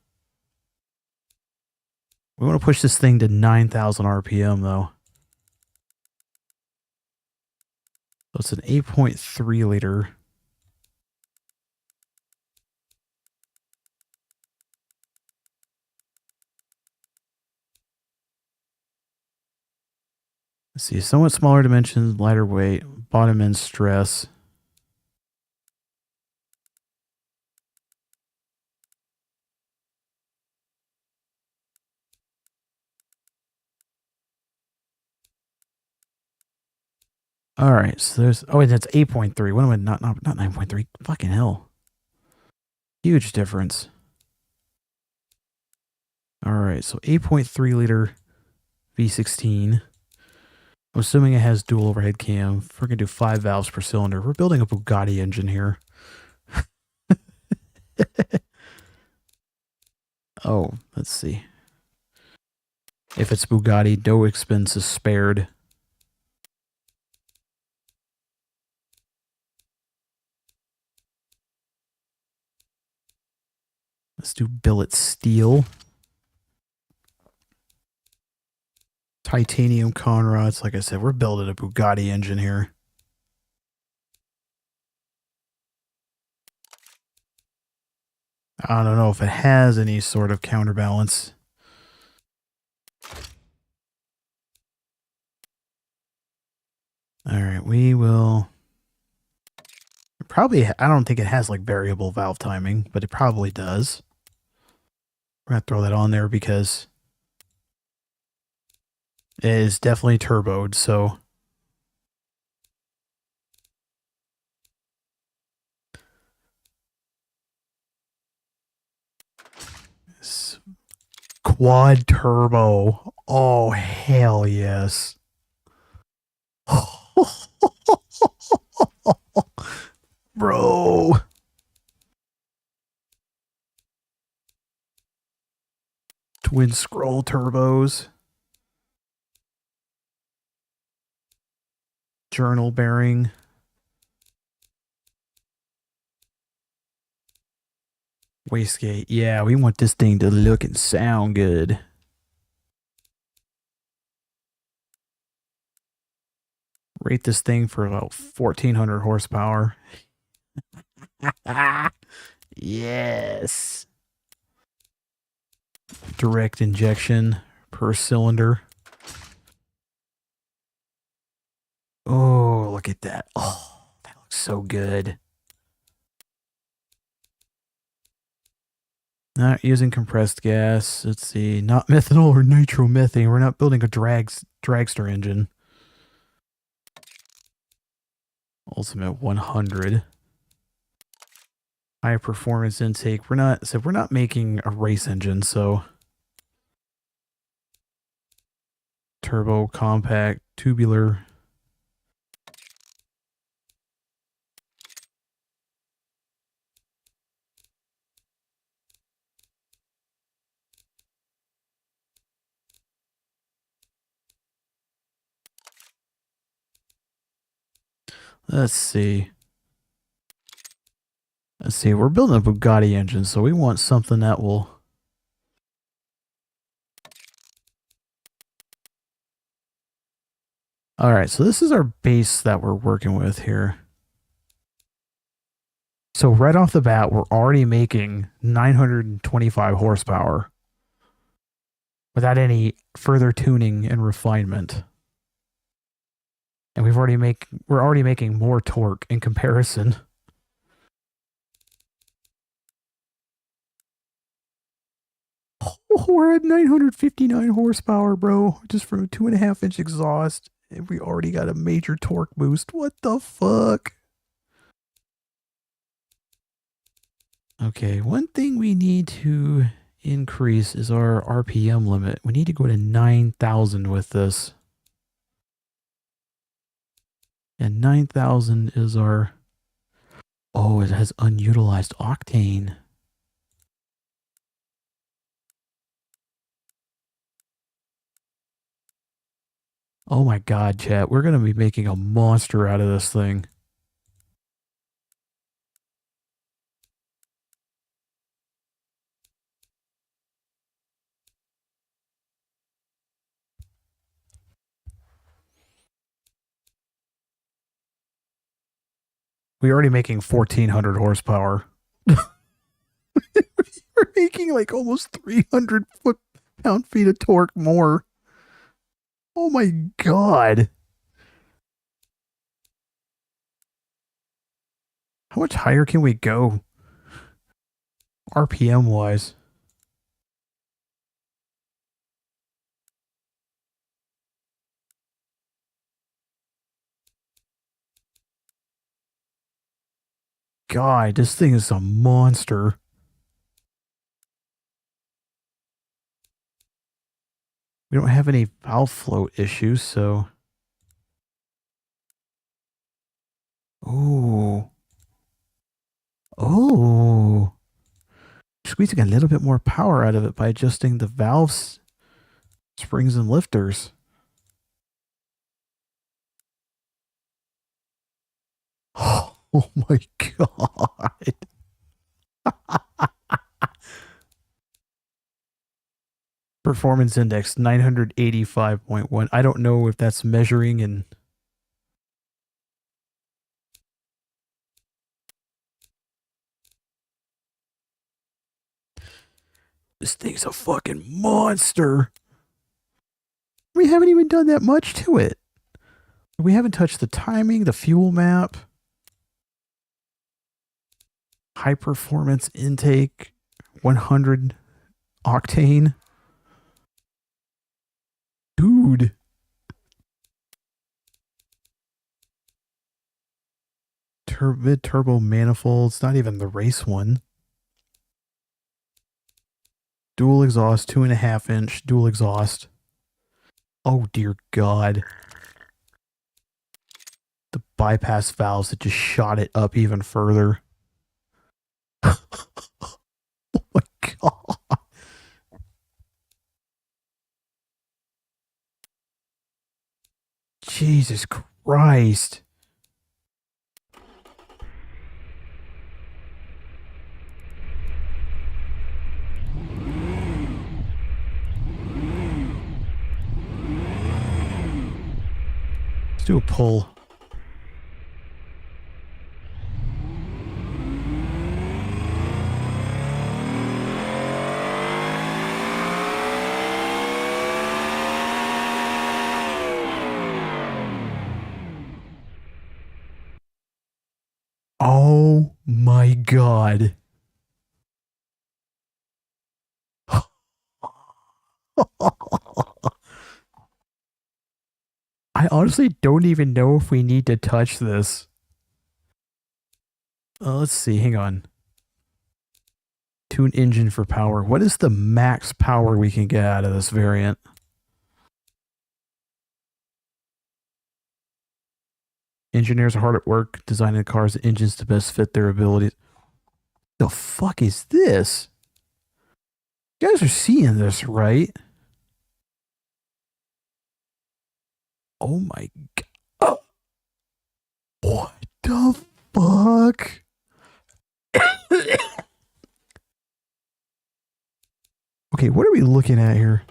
We want to push this thing to 9,000 RPM, though. So it's an 8.3 liter. Let's see. Somewhat smaller dimensions, lighter weight, bottom end stress. All right, so there's, oh wait, that's 8.3. What am I, not 9.3? Fucking hell. Huge difference. All right, so 8.3 liter V16. I'm assuming it has dual overhead cam. We're going to do 5 valves per cylinder. We're building a Bugatti engine here. Oh, let's see. If it's Bugatti, no expenses spared. Let's do billet steel. Titanium conrods. Like I said, we're building a Bugatti engine here. I don't know if it has any sort of counterbalance. All right, we will probably, I don't think it has like variable valve timing, but it probably does. We're going to throw that on there because it is definitely turboed, so quad turbo. Oh, hell yes. Bro. Twin scroll turbos. Journal bearing. Wastegate. Yeah, we want this thing to look and sound good. Rate this thing for about 1,400 horsepower. Yes. Direct injection per cylinder. Oh, look at that. Oh, that looks so good. Not using compressed gas. Let's see. Not methanol or nitromethane. We're not building a dragster engine. Ultimate 100. High performance intake. We're not making a race engine, so turbo, compact, tubular. Let's see. We're building a Bugatti engine, so we want something that will... All right, so this is our base that we're working with here. So right off the bat, we're already making 925 horsepower without any further tuning and refinement. And we're already making more torque in comparison. Oh, we're at 959 horsepower, bro. Just from a 2.5-inch exhaust. And we already got a major torque boost. What the fuck? Okay, one thing we need to increase is our RPM limit. We need to go to 9,000 with this. And 9,000 is our... Oh, it has unutilized octane. Oh my god, chat. We're going to be making a monster out of this thing. We're already making 1,400 horsepower. We're making like almost 300 pound-feet of torque more. Oh my god. How much higher can we go? RPM wise. God, this thing is a monster. We don't have any valve float issues, so... Oh. Oh. Squeezing a little bit more power out of it by adjusting the valves, springs, and lifters. Oh my god. Performance index 985.1. I don't know if that's measuring in... This thing's a fucking monster. We haven't even done that much to it. We haven't touched the timing, the fuel map, high performance intake, 100 octane. Dude. Mid turbo manifold. It's not even the race one. Dual exhaust, 2.5-inch dual exhaust. Oh dear God. The bypass valves that just shot it up even further. Oh my God. Jesus Christ. Let's do a pull. Oh my God. I honestly don't even know if we need to touch this. Let's see. Hang on. Tune engine for power. What is the max power we can get out of this variant? Engineers are hard at work designing cars and engines to best fit their abilities. The fuck is this? You guys are seeing this, right? Oh my God. What the fuck? Okay, what are we looking at here?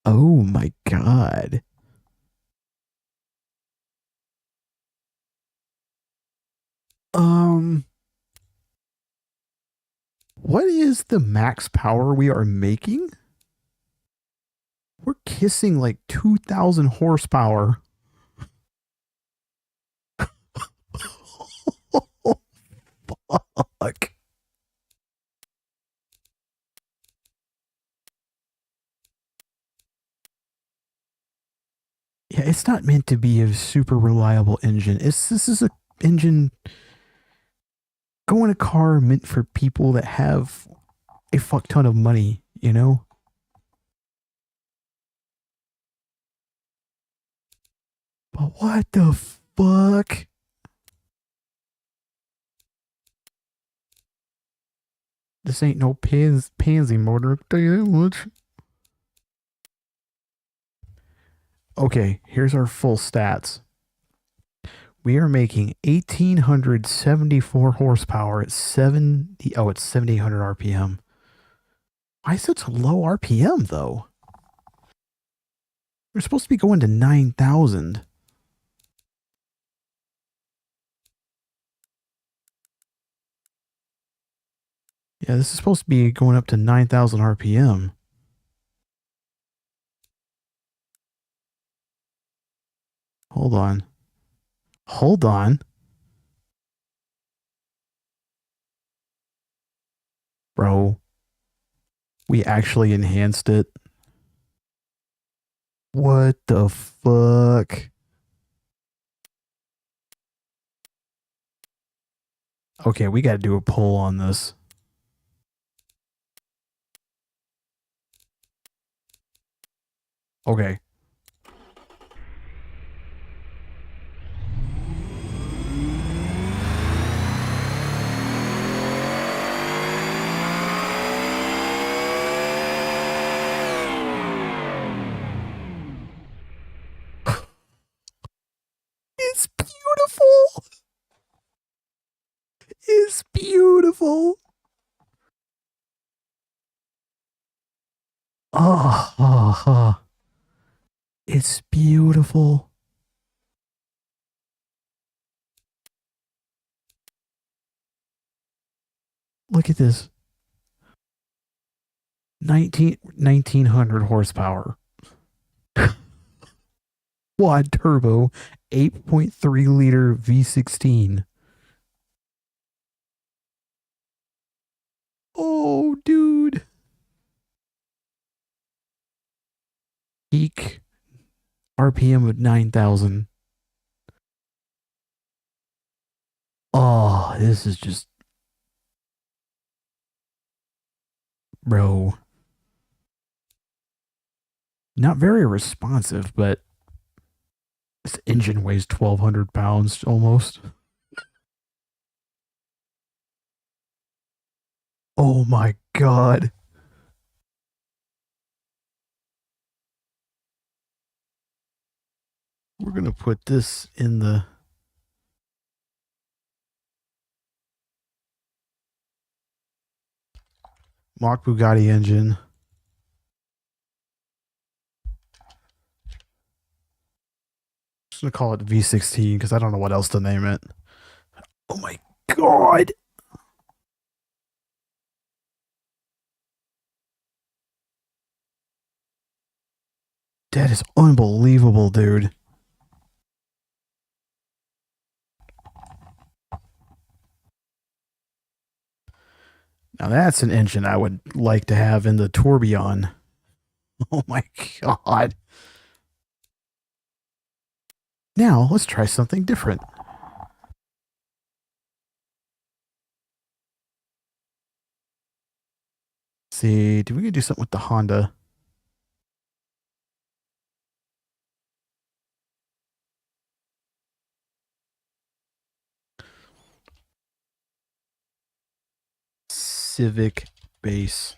Oh my God. What is the max power we are making? We're kissing like 2,000 horsepower. Fuck. Yeah, it's not meant to be a super reliable engine. This is a engine going a car meant for people that have a fuck ton of money, you know? But what the fuck? This ain't no pansy motor, I'll tell you that much. Okay, here's our full stats. We are making 1,874 horsepower at 7,800 RPM. Why is it such low RPM though? We're supposed to be going to 9,000. Yeah, this is supposed to be going up to 9,000 RPM. Hold on. Hold on. Bro. We actually enhanced it. What the fuck? Okay, we gotta do a poll on this. Okay. It's beautiful. It's beautiful. Oh. It's beautiful. Look at this. 1,900 horsepower. Quad turbo, 8.3 liter V16. Oh, dude. Peak RPM of 9,000. Oh, this is just. Bro. Not very responsive, but this engine weighs 1,200 pounds almost. Oh my god. We're going to put this in the. Mach Bugatti engine. Just going to call it V16 because I don't know what else to name it. Oh my god. That is unbelievable, dude. Now that's an engine I would like to have in the Tourbillon. Oh my god. Now let's try something different. See, do we gonna do something with the Honda? Civic base.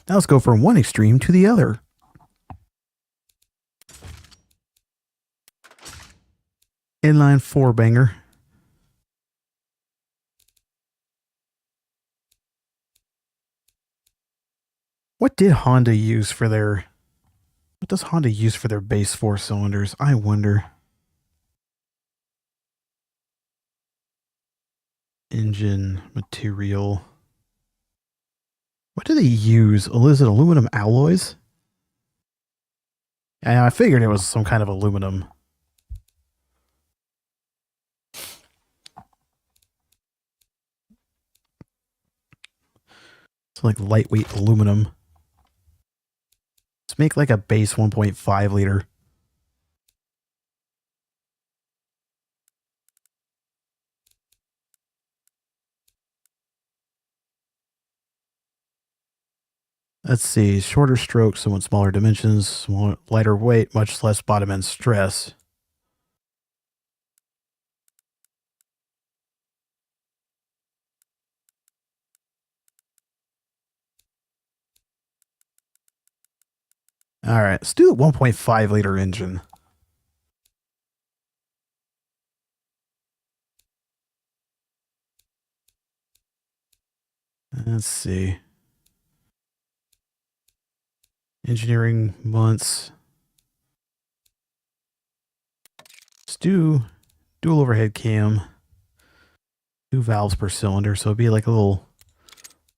Now let's go from one extreme to the other. Inline four banger. What did Honda use for their... What does Honda use for their base four cylinders? I wonder. engine material. What do they use? Oh, is it aluminum alloys? Yeah, I figured it was some kind of aluminum. It's like lightweight aluminum. Let's make like a base 1.5 liter. Let's see. Shorter strokes, somewhat smaller dimensions, smaller, lighter weight, much less bottom end stress. All right, let's do a 1.5 liter engine. Let's see. Engineering months. Let's do dual overhead cam. 2 valves per cylinder, so it'd be like a little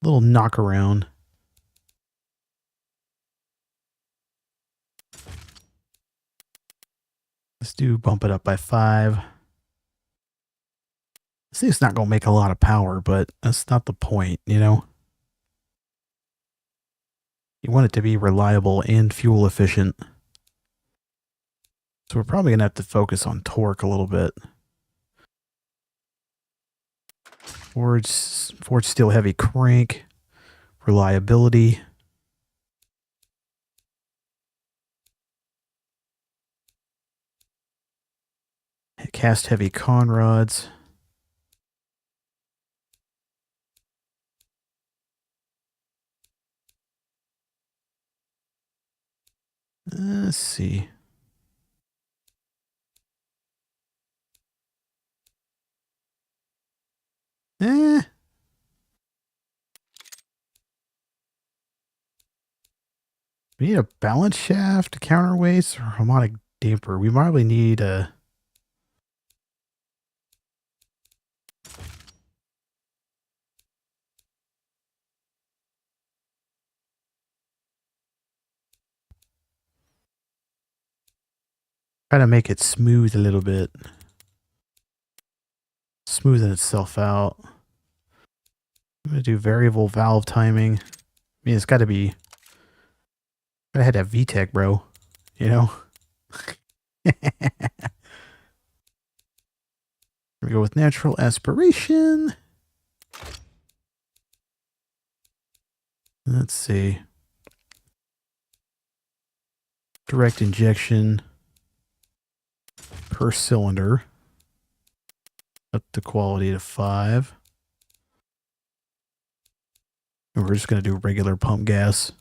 knock around. Let's do bump it up by 5. See, it's not going to make a lot of power, but that's not the point, you know? You want it to be reliable and fuel efficient. So we're probably going to have to focus on torque a little bit. Forged steel heavy crank. Reliability. Cast heavy con rods. Let's see. We need a balance shaft, counterweights, or harmonic damper. We probably need a... Try to make it smooth a little bit. Smoothing itself out. I'm going to do variable valve timing. I mean, it's got to be... I had to have VTEC, bro. You know? We go with natural aspiration. Let's see. Direct injection per cylinder. Up the quality to 5. And we're just going to do regular pump gas.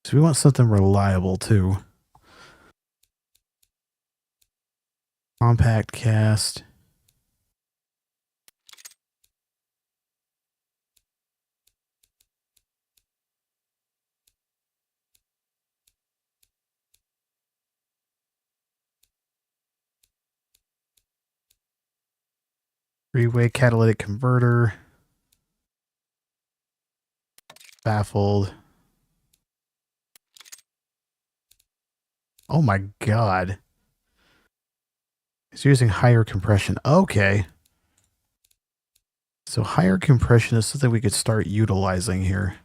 So we want something reliable too. Compact cast. Three-way catalytic converter. Baffled. Oh my god. It's using higher compression. Okay. So higher compression is something we could start utilizing here.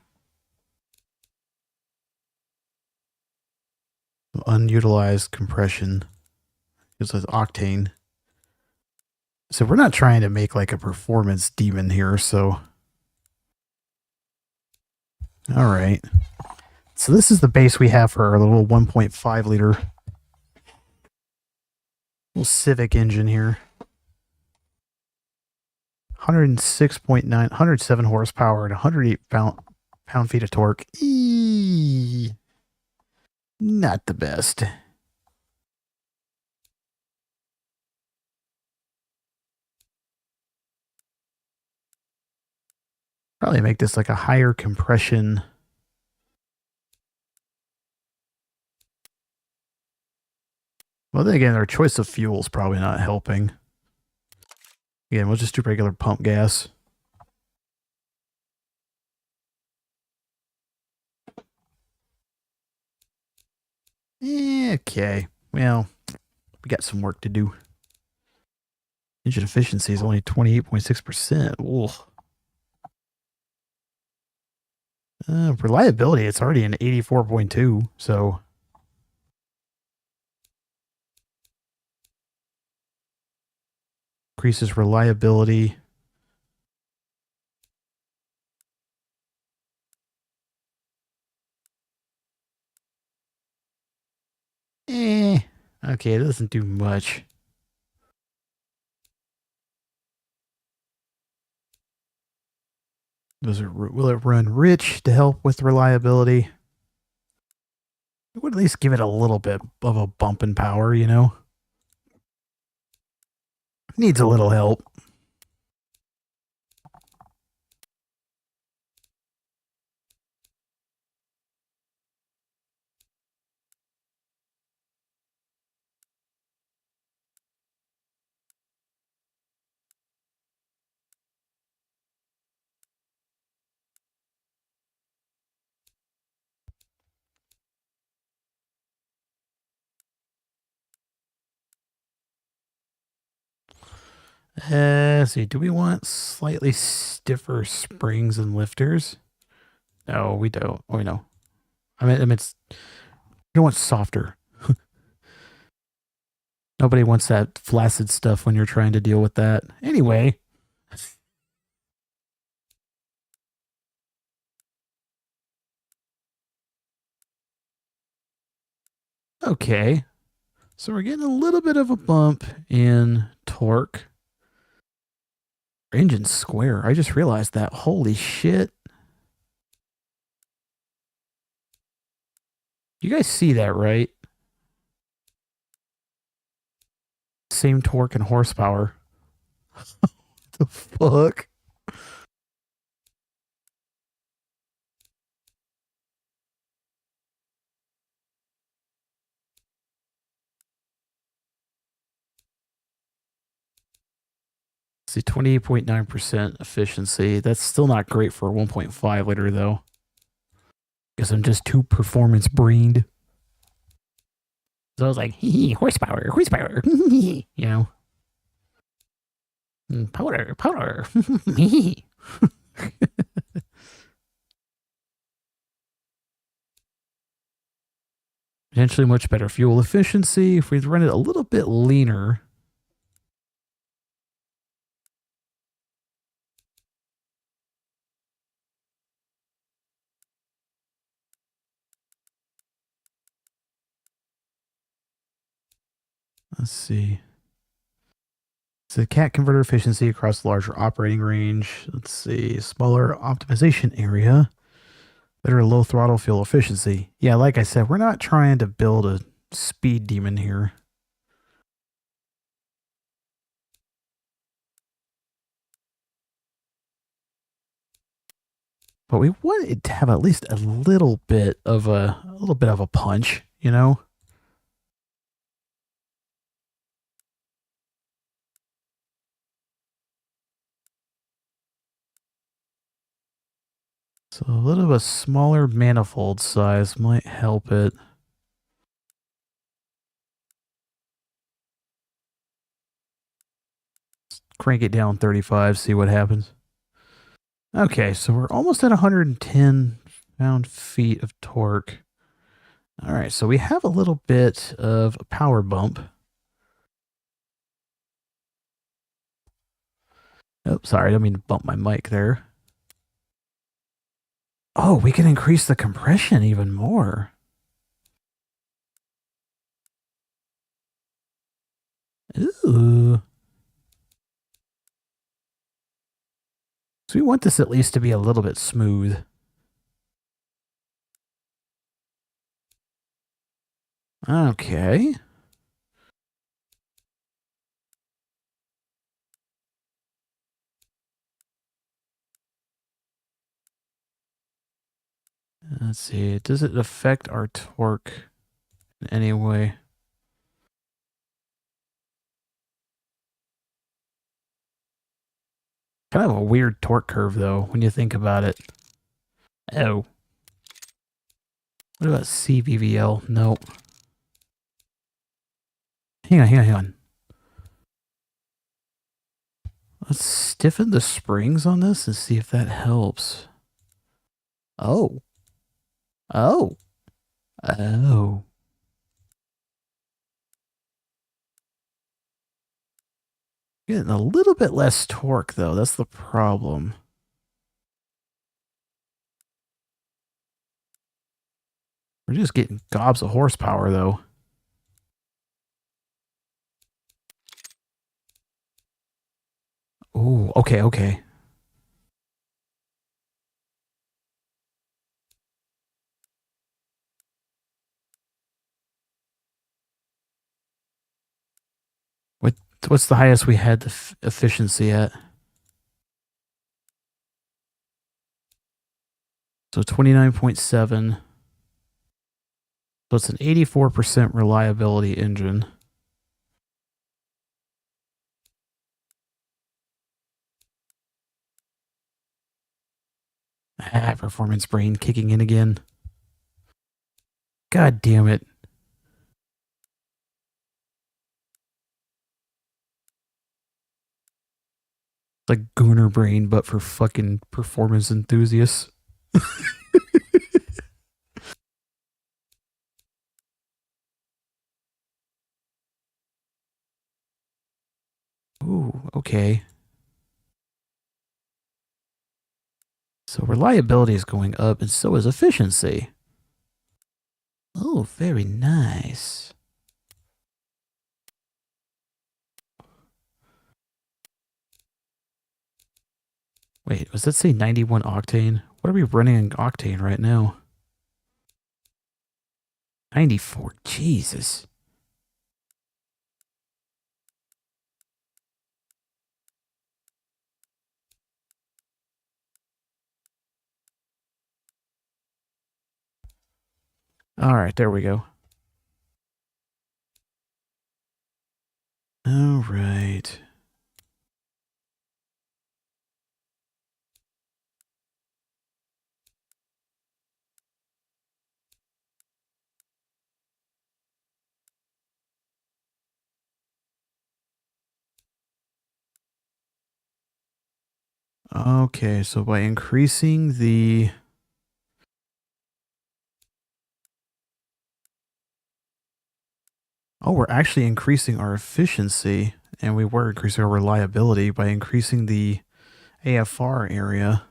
Unutilized compression. It says octane. So we're not trying to make like a performance demon here, so... Alright. So this is the base we have for our little 1.5 liter little Civic engine here. 106.9, 107 horsepower and 108 pound-feet of torque. Not the best. Probably make this like a higher compression. Well, then again, our choice of fuel is probably not helping. Again, we'll just do regular pump gas. Okay. Well, we got some work to do. Engine efficiency is only 28.6%. Reliability, it's already an 84.2, so increases reliability. Okay, it doesn't do much. Will it run rich to help with reliability? It would at least give it a little bit of a bump in power, you know? Needs a little help. Let's see. Do we want slightly stiffer springs and lifters? No, we don't. Oh, no. I mean, it's we don't want softer. Nobody wants that flaccid stuff when you're trying to deal with that. Anyway. Okay. So we're getting a little bit of a bump in torque. Engine's square. I just realized that. Holy shit. You guys see that, right? Same torque and horsepower. What the fuck? See, 28.9% efficiency. That's still not great for a 1.5 liter, though. Guess I'm just too performance brained. So I was like, hee, horsepower, horsepower, you know. Powder, powder. Potentially much better fuel efficiency if we run it a little bit leaner. Let's see. So cat converter efficiency across larger operating range. Let's see. Smaller optimization area. Better low throttle fuel efficiency. Yeah, like I said, we're not trying to build a speed demon here. But we want it to have at least a little bit of a punch, you know? So a little bit of a smaller manifold size might help it. Crank it down 35, see what happens. Okay, so we're almost at 110 pound-feet of torque. All right, so we have a little bit of a power bump. Oh, sorry, I don't mean to bump my mic there. Oh, we can increase the compression even more. Ooh. So we want this at least to be a little bit smooth. Okay. Let's see. Does it affect our torque in any way? Kind of a weird torque curve, though, when you think about it. Oh. What about CVVL? Nope. Hang on. Let's stiffen the springs on this and see if that helps. Oh. Oh. Oh. Getting a little bit less torque, though. That's the problem. We're just getting gobs of horsepower, though. Oh, okay, okay. What's the highest we had the efficiency at? So 29.7. So it's an 84% reliability engine. Performance brain kicking in again. God damn it. Like Gooner brain, but for fucking performance enthusiasts. Ooh, okay. So reliability is going up, and so is efficiency. Oh, very nice. Wait, was that say 91 octane? What are we running in octane right now? 94, Jesus. All right, there we go. All right. Okay, so by increasing the... Oh, we're actually increasing our efficiency, and we were increasing our reliability by increasing the AFR area.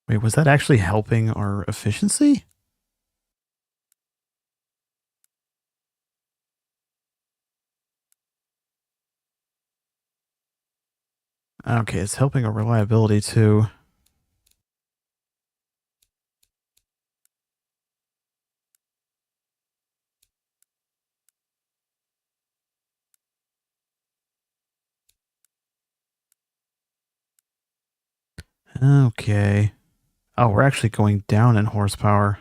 Wait, was that actually helping our efficiency? Okay, it's helping our reliability too. Okay. Oh, we're actually going down in horsepower.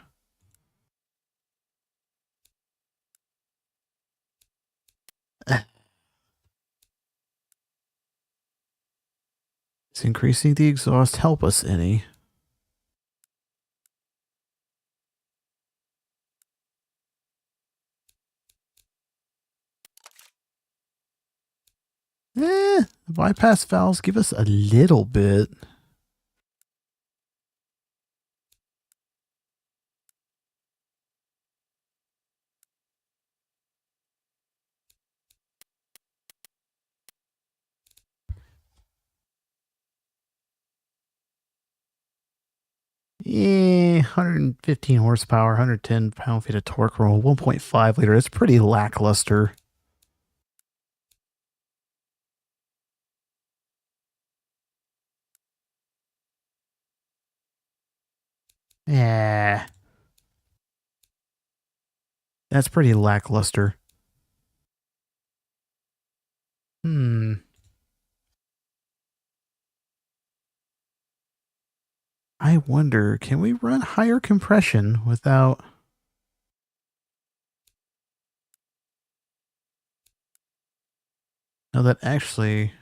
Is increasing the exhaust help us any? The bypass valves give us a little bit. Yeah, 115 horsepower, 110 pound-feet of torque roll, 1.5 liter. It's pretty lackluster. Yeah. That's pretty lackluster. Hmm. I wonder, can we run higher compression without... No, that actually...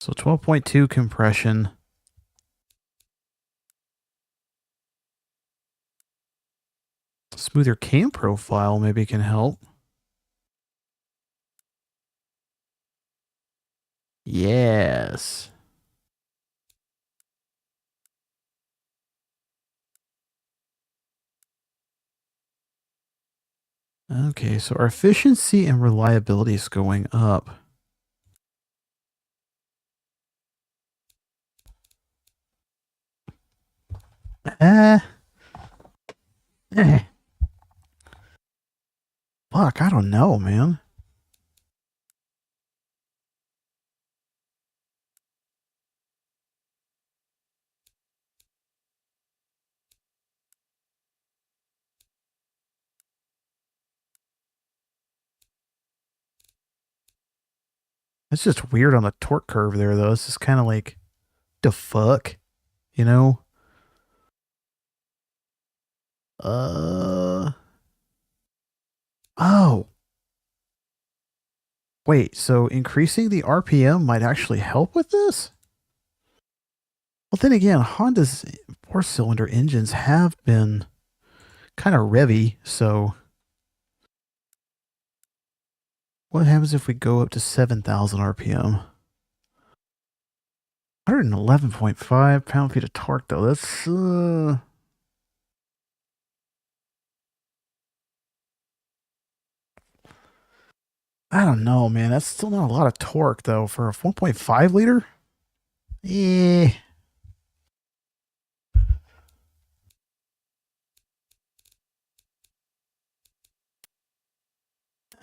So 12.2 compression. Smoother cam profile maybe can help. Yes. Okay, so our efficiency and reliability is going up. Eh. Eh. Fuck, I don't know, man. It's just weird on the torque curve there, though. It's just kind of like, the fuck? You know? Oh. Wait, so increasing the RPM might actually help with this? Well, then again, Honda's four-cylinder engines have been kind of revvy, so what happens if we go up to 7,000 RPM? 111.5 pound-feet of torque, though. That's, I don't know, man. That's still not a lot of torque, though, for a 1.5 liter? Eh.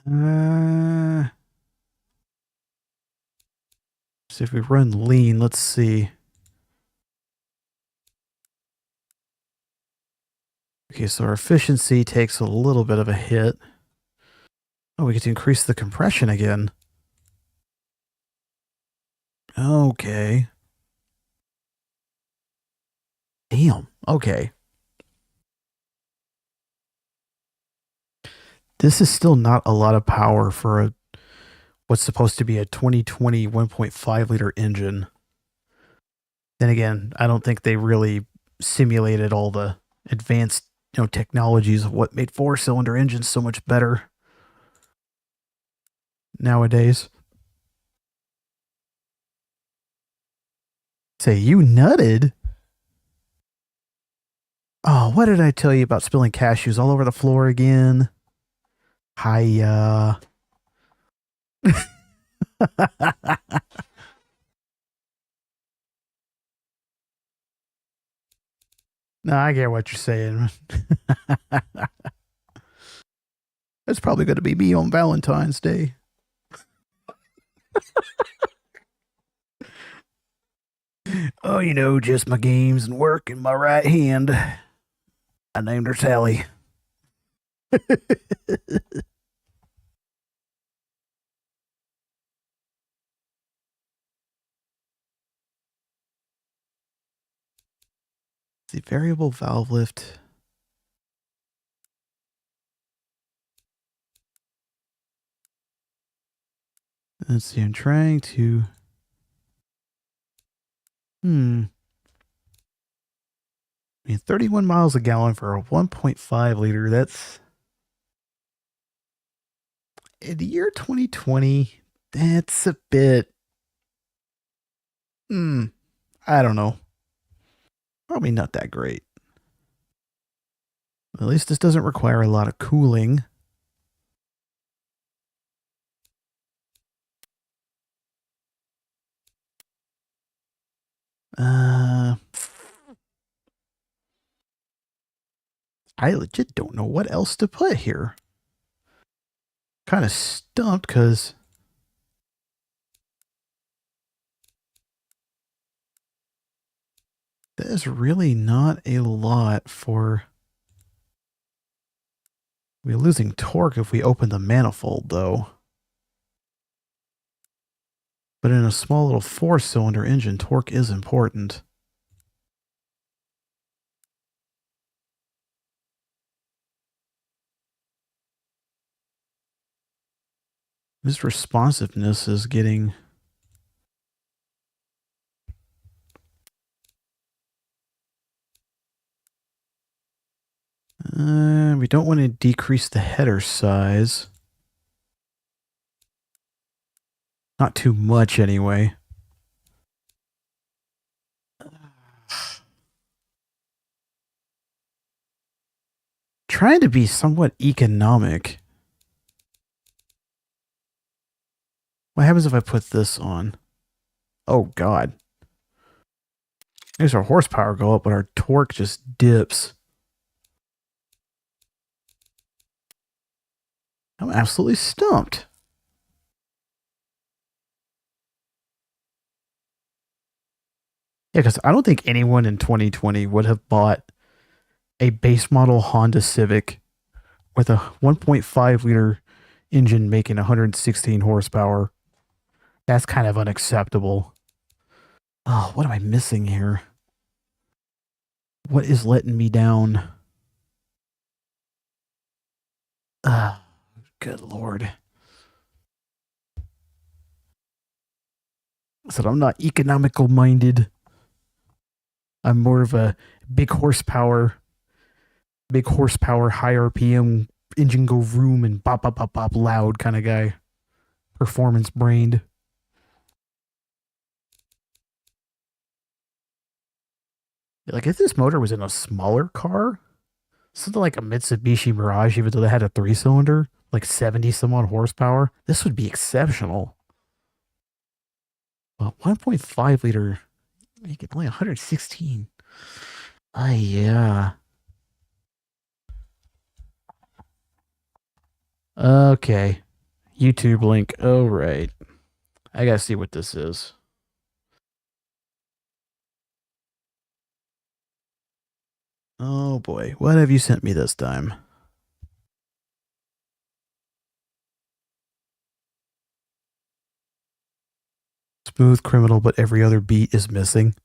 Uh, so if we run lean, let's see. Okay, so our efficiency takes a little bit of a hit. Oh, we get to increase the compression again. Okay. Damn. Okay. This is still not a lot of power for what's supposed to be a 2020 1.5 liter engine. Then again, I don't think they really simulated all the advanced, technologies of what made four-cylinder engines so much better nowadays. Say, you nutted? Oh, what did I tell you about spilling cashews all over the floor again? Hiya. No, I get what you're saying. It's probably going to be me on Valentine's Day. Oh, just my games and work in my right hand. I named her Sally. The variable valve lift. Let's see, I'm trying to. I mean, 31 miles a gallon for a 1.5 liter. That's. In the year 2020, that's a bit. I don't know. Probably not that great. At least this doesn't require a lot of cooling. I legit don't know what else to put here. Kind of stumped because there's really not a lot for We're losing torque if we open the manifold, though. But in a small little 4-cylinder engine, torque is important. This responsiveness is getting... we don't want to decrease the header size. Not too much, anyway. Trying to be somewhat economic. What happens if I put this on? Oh, God. There's our horsepower go up, but our torque just dips. I'm absolutely stumped. Yeah, because I don't think anyone in 2020 would have bought a base model Honda Civic with a 1.5 liter engine making 116 horsepower. That's kind of unacceptable. Oh, what am I missing here? What is letting me down? Good Lord. I said I'm not economical minded. I'm more of a big horsepower, high RPM, engine go vroom and bop, bop, bop, bop, loud kind of guy. Performance brained. Like if this motor was in a smaller car, something like a Mitsubishi Mirage, even though they had a 3-cylinder, like 70 some odd horsepower, this would be exceptional. Well, 1.5 liter, make it only 116. Yeah. Okay. YouTube link. Oh, right. I gotta see what this is. Oh boy. What have you sent me this time? Smooth criminal, but every other beat is missing.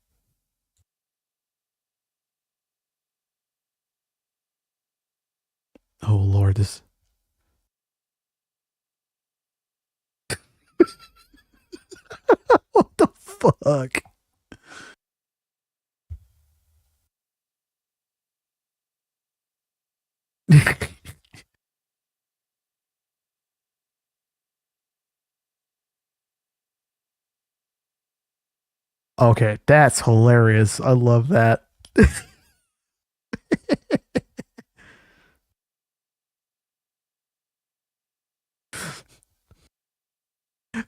Oh Lord, this. What the fuck? Okay, that's hilarious. I love that.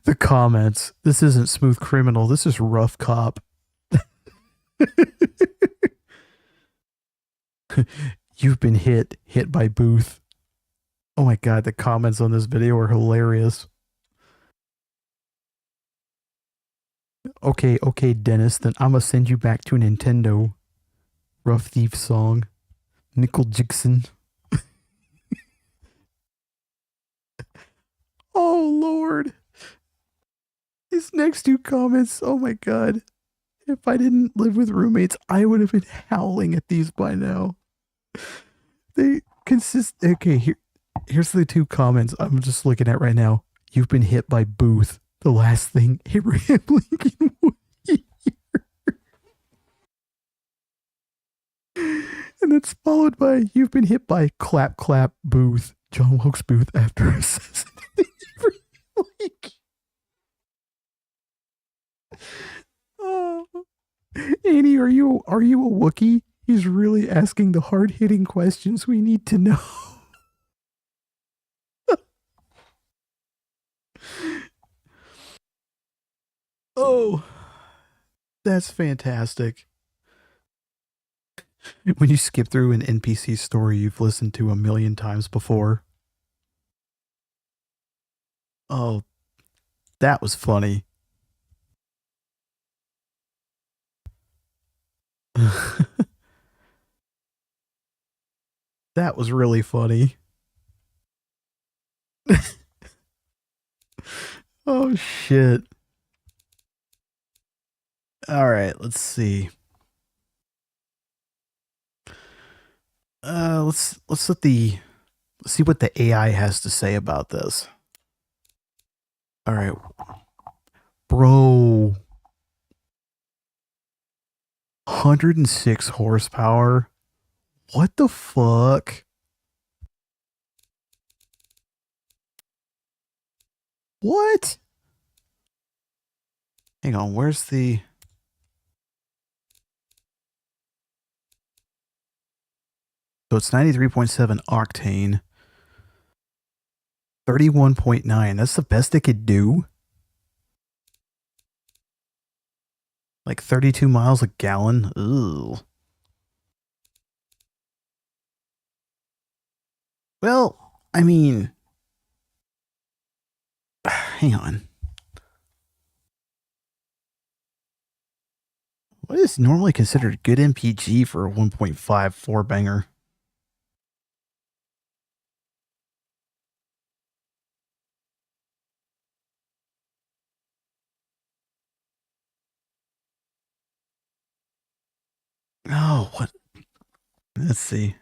The comments. This isn't smooth criminal. This is rough cop. You've been hit by Booth. Oh my god, the comments on this video are hilarious. Okay, Dennis, then I'ma send you back to Nintendo. Rough Thief song. Nickel Jixon. Oh Lord. These next two comments, oh my god. If I didn't live with roommates, I would have been howling at these by now. They consist. Okay, here's the two comments I'm just looking at right now. You've been hit by Booth. The last thing Abraham Lincoln would hear. And it's followed by you've been hit by clap clap Booth. John Wilkes Booth after assassinating Abraham Lincoln. Oh. Annie, are you a Wookiee? He's really asking the hard-hitting questions we need to know. Oh, that's fantastic. When you skip through an NPC story you've listened to a million times before. Oh, that was funny. That was really funny. Oh shit. All right, let's see. Let's see what the AI has to say about this. All right. Bro. 106 horsepower. What the fuck? What? Hang on, where's the So it's 93.7 octane. 31.9. That's the best it could do. Like 32 miles a gallon. Ugh. Well, I mean, hang on. What is normally considered good MPG for a 1.5 four banger? Oh, what? Let's see.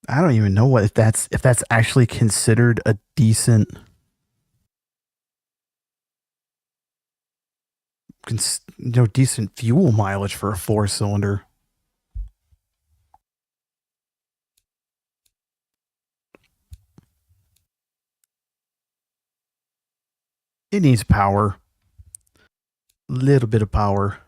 I don't even know what if that's actually considered a decent decent fuel mileage for a four cylinder. It needs power. Little bit of power.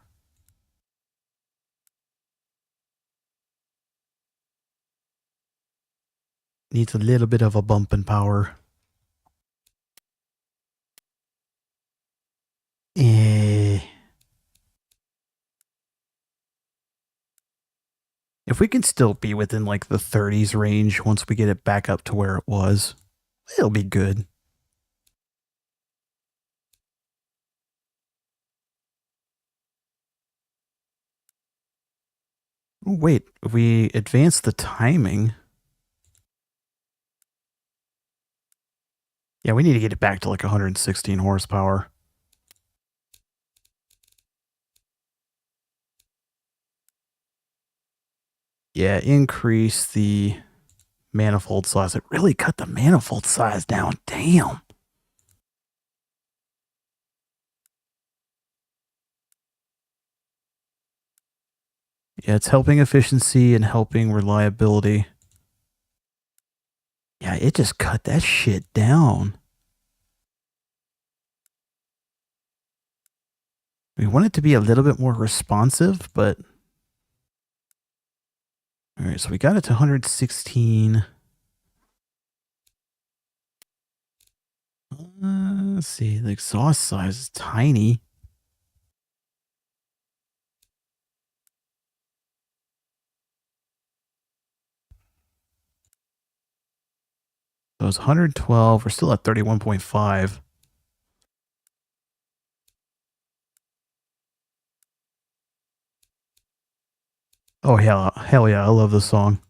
Needs a little bit of a bump in power. Eh. If we can still be within like the 30s range once we get it back up to where it was, it'll be good. Oh, wait, if we advance the timing. Yeah, we need to get it back to like 116 horsepower. Yeah, increase the manifold size. It really cut the manifold size down. Damn. Yeah, it's helping efficiency and helping reliability. Yeah, it just cut that shit down. We want it to be a little bit more responsive, but all right, so we got it to 116. Let's see, the exhaust size is tiny. So it's 112. We're still at 31.5. Oh, hell yeah, I love this song.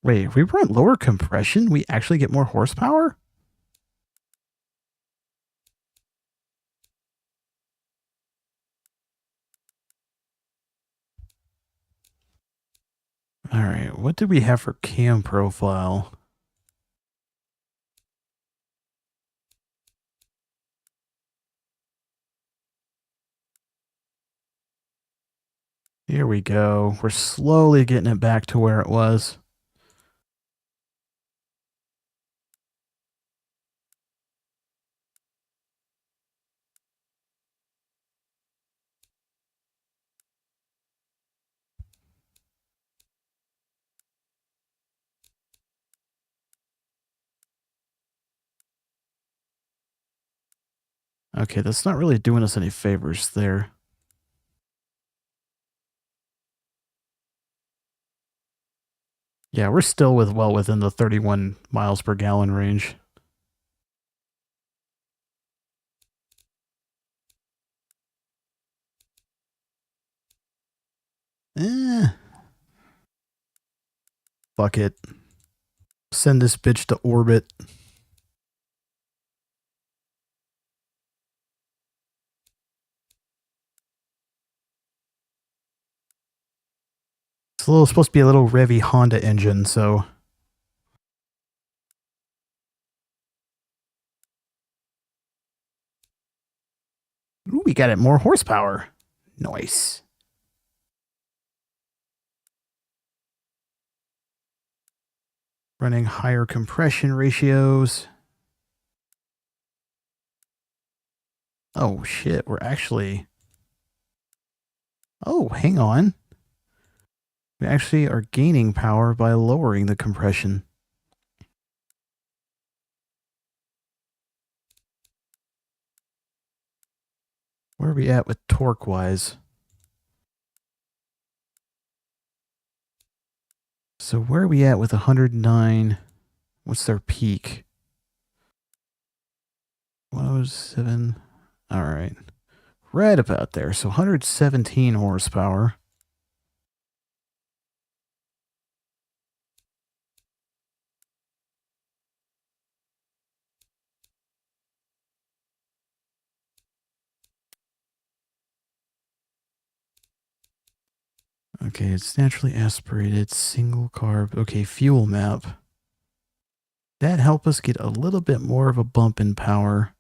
Wait, if we run lower compression, we actually get more horsepower? All right, what do we have for cam profile? Here we go. We're slowly getting it back to where it was. Okay, that's not really doing us any favors there. Yeah, we're still well within the 31 miles per gallon range. Eh, fuck it. Send this bitch to orbit. It's supposed to be a little revvy Honda engine, so. Ooh, we got it more horsepower. Nice. Running higher compression ratios. Oh shit, we're actually. Oh, hang on. We actually are gaining power by lowering the compression. Where are we at with torque wise? So where are we at with 109? What's their peak? 107. All right. Right about there. So 117 horsepower. Okay, it's naturally aspirated, single carb. Okay, fuel map. That helped us get a little bit more of a bump in power.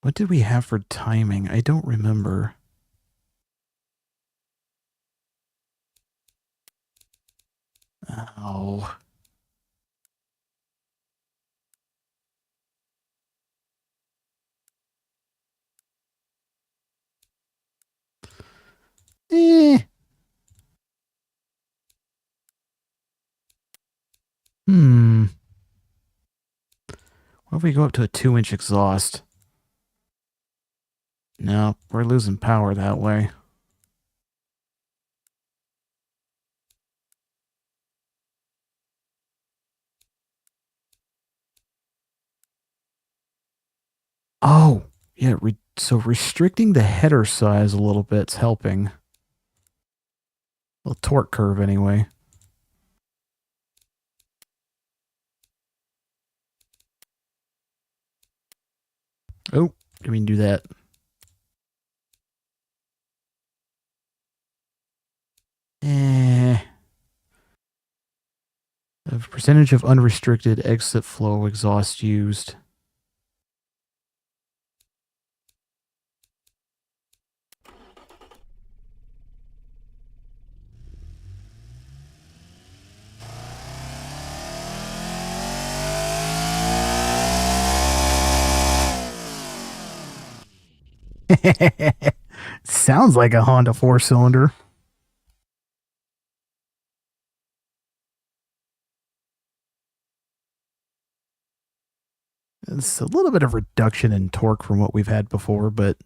What did we have for timing? I don't remember. Oh. Eh. What if we go up to a 2-inch exhaust? No, we're losing power that way. Oh, yeah. So restricting the header size a little bit's helping. A torque curve, anyway. Oh, didn't mean to do that. A percentage of unrestricted exit flow exhaust used. Sounds like a Honda 4-cylinder. It's a little bit of reduction in torque from what we've had before, but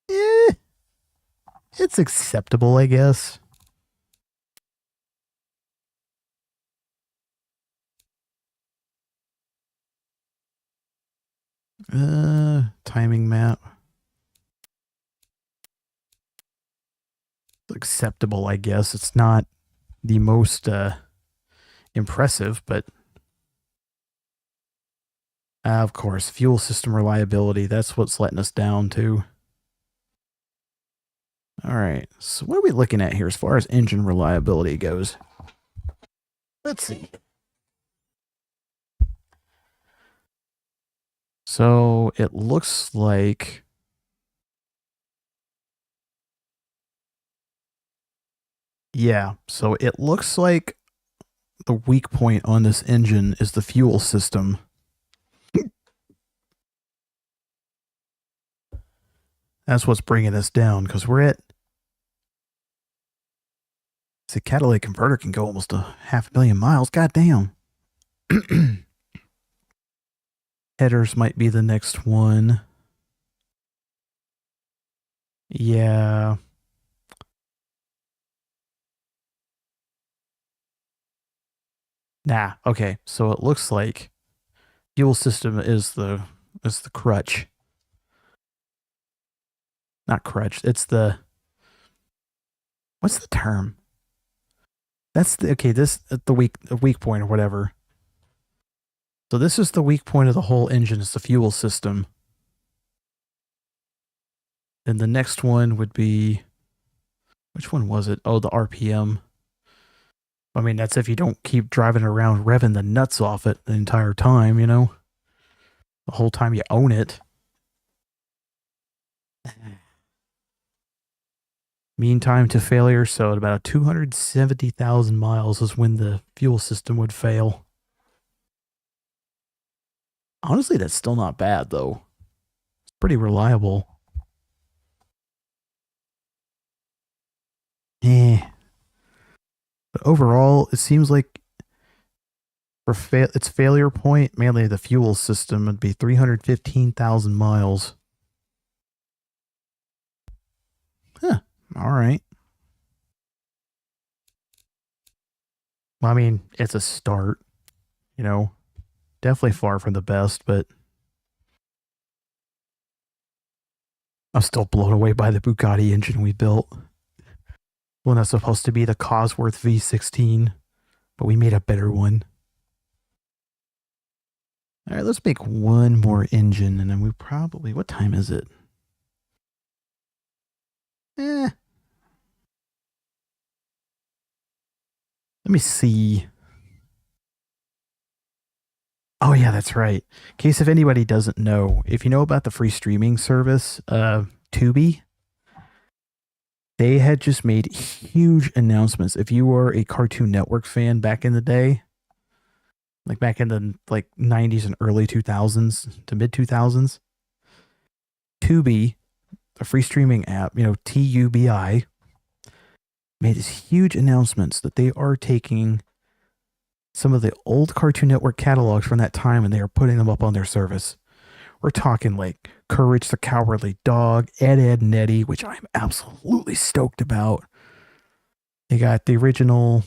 eh, it's acceptable, I guess. Timing map. Acceptable, I guess. It's not the most impressive, but of course, fuel system reliability. That's what's letting us down too. All right. So what are we looking at here as far as engine reliability goes? Let's see. So it looks like yeah, so it looks like the weak point on this engine is the fuel system. That's what's bringing us down because we're at the catalytic converter can go almost 500,000 miles. God damn. Headers might be the next one. Yeah. Nah, okay. So it looks like fuel system is the crutch. Not crutch. It's the what's the term? That's the okay, this the weak point or whatever. So this is the weak point of the whole engine, is the fuel system. And the next one would be, which one was it? Oh, the RPM. I mean, that's if you don't keep driving around revving the nuts off it the entire time, you know? The whole time you own it. Mean time to failure, so at about 270,000 miles is when the fuel system would fail. Honestly, that's still not bad, though. It's pretty reliable. Eh. But overall, it seems like for its failure point, mainly the fuel system, would be 315,000 miles. Huh. All right. Well, I mean, it's a start, you know. Definitely far from the best, but I'm still blown away by the Bugatti engine we built. One that's supposed to be the Cosworth V16, but we made a better one. All right, let's make one more engine, and then we probably, what time is it? Let me see. Oh yeah, that's right. In case if anybody doesn't know, if you know about the free streaming service, Tubi, they had just made huge announcements. If you were a Cartoon Network fan back in the day, like back in the like 90s and early 2000s to mid 2000s, Tubi, a free streaming app, you know, TUBI, made these huge announcements that they are taking some of the old Cartoon Network catalogs from that time and they are putting them up on their service. We're talking like Courage the Cowardly Dog, Ed, Edd n Eddy, which I'm absolutely stoked about. They got the original.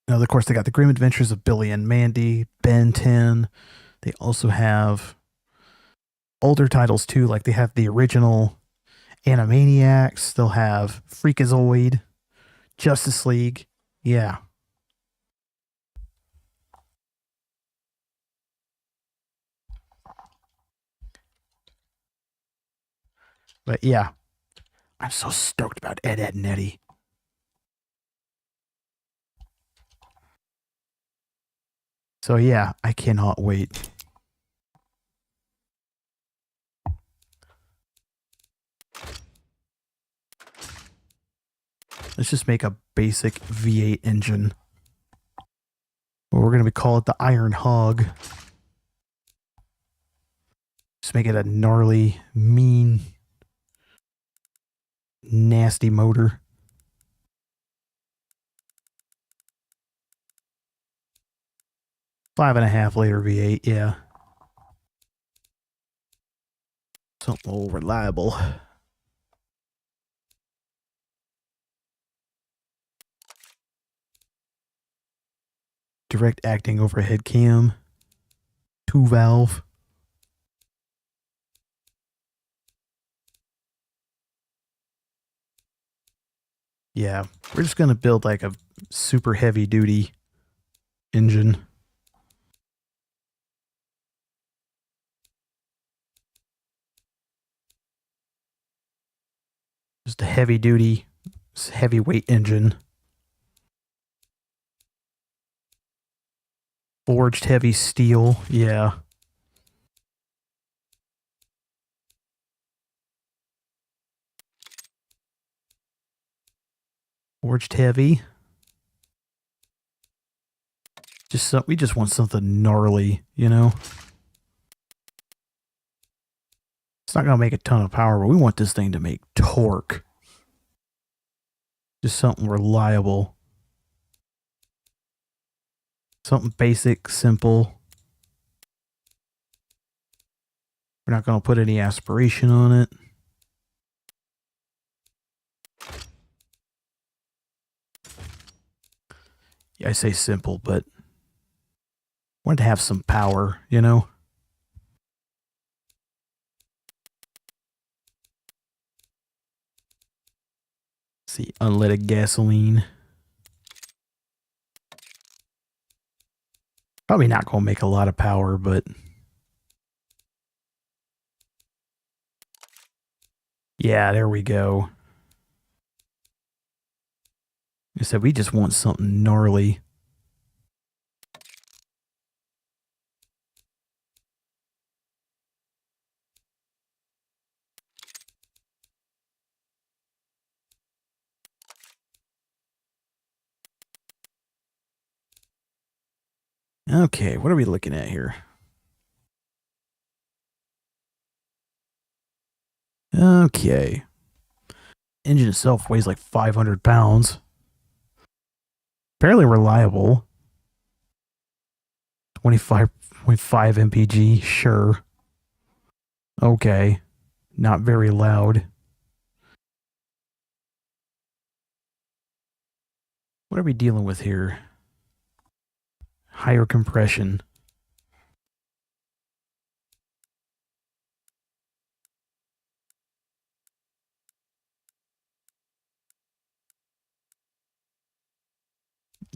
Now, of course, they got the Grim Adventures of Billy and Mandy, Ben 10. They also have older titles too, like they have the original Animaniacs. They'll have Freakazoid, Justice League. Yeah. But yeah, I'm so stoked about Ed, Edd n Eddy. So yeah, I cannot wait. Let's just make a basic V8 engine. Well, we're going to call it the Iron Hog. Just make it a gnarly, mean, nasty motor. Five and a half liter V8, yeah. Something a little reliable. Direct acting overhead cam. 2-valve. Yeah, we're just going to build like a super heavy duty engine. Just a heavy duty, heavyweight engine. Forged heavy steel, yeah. Forged heavy. We just want something gnarly, you know? It's not going to make a ton of power, but we want this thing to make torque. Just something reliable. Something basic, simple. We're not going to put any aspiration on it. Yeah, I say simple, but wanted to have some power, you know? Let's see, unleaded gasoline. Probably not going to make a lot of power, but yeah, there we go. I said we just want something gnarly. Okay, what are we looking at here? Okay. Engine itself weighs like 500 pounds. Fairly reliable. 25.5 mpg, sure. Okay. Not very loud. What are we dealing with here? Higher compression.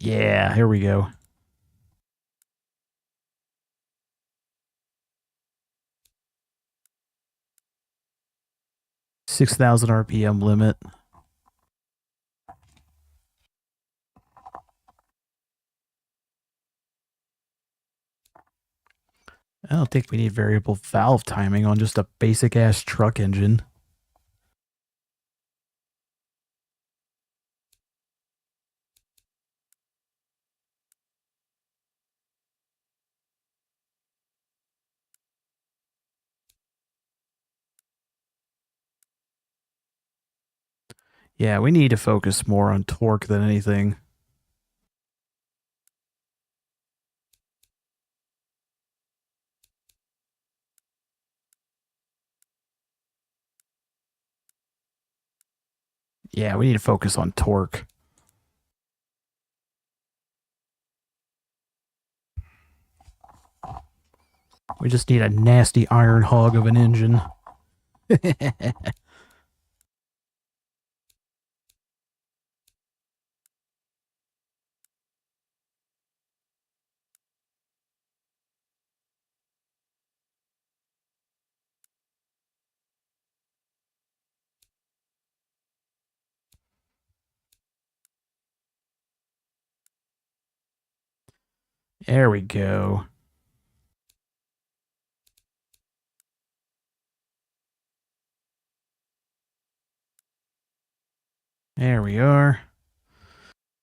Yeah, here we go. $6,000 RPM limit. I don't think we need variable valve timing on just a basic ass truck engine. Yeah, we need to focus more on torque than anything. Yeah, we need to focus on torque. We just need a nasty iron hog of an engine. There we go. There we are.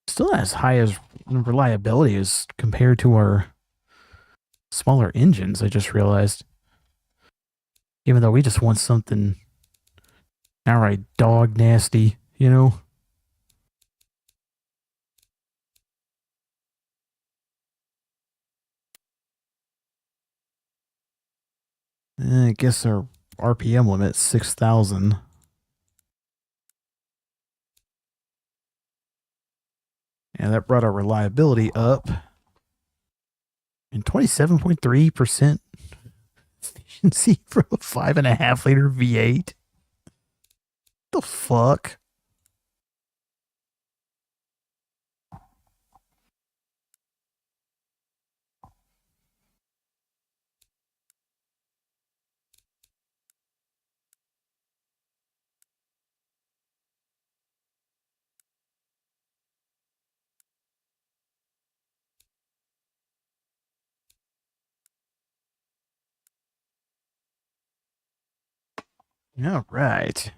Still not as high as reliability as compared to our smaller engines, I just realized. Even though we just want something outright dog nasty, you know? I guess our RPM limit 6,000. And that brought our reliability up. And 27.3% efficiency from a 5.5 liter V8. The fuck? All right.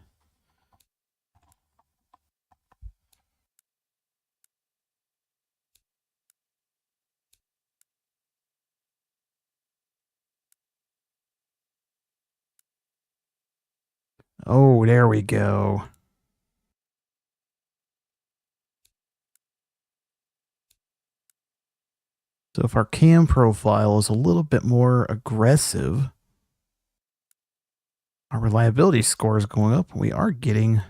Oh, there we go. So if our cam profile is a little bit more aggressive, Our reliability score is going up. We are getting...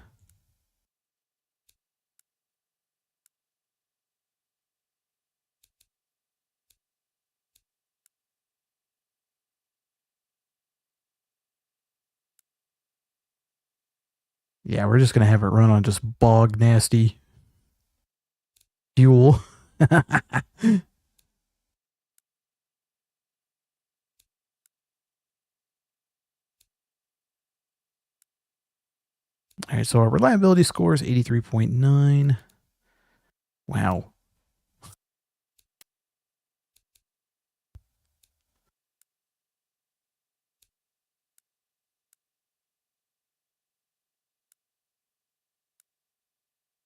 Yeah, we're just going to have it run on just bog nasty fuel. All right, so our reliability score is 83.9. Wow.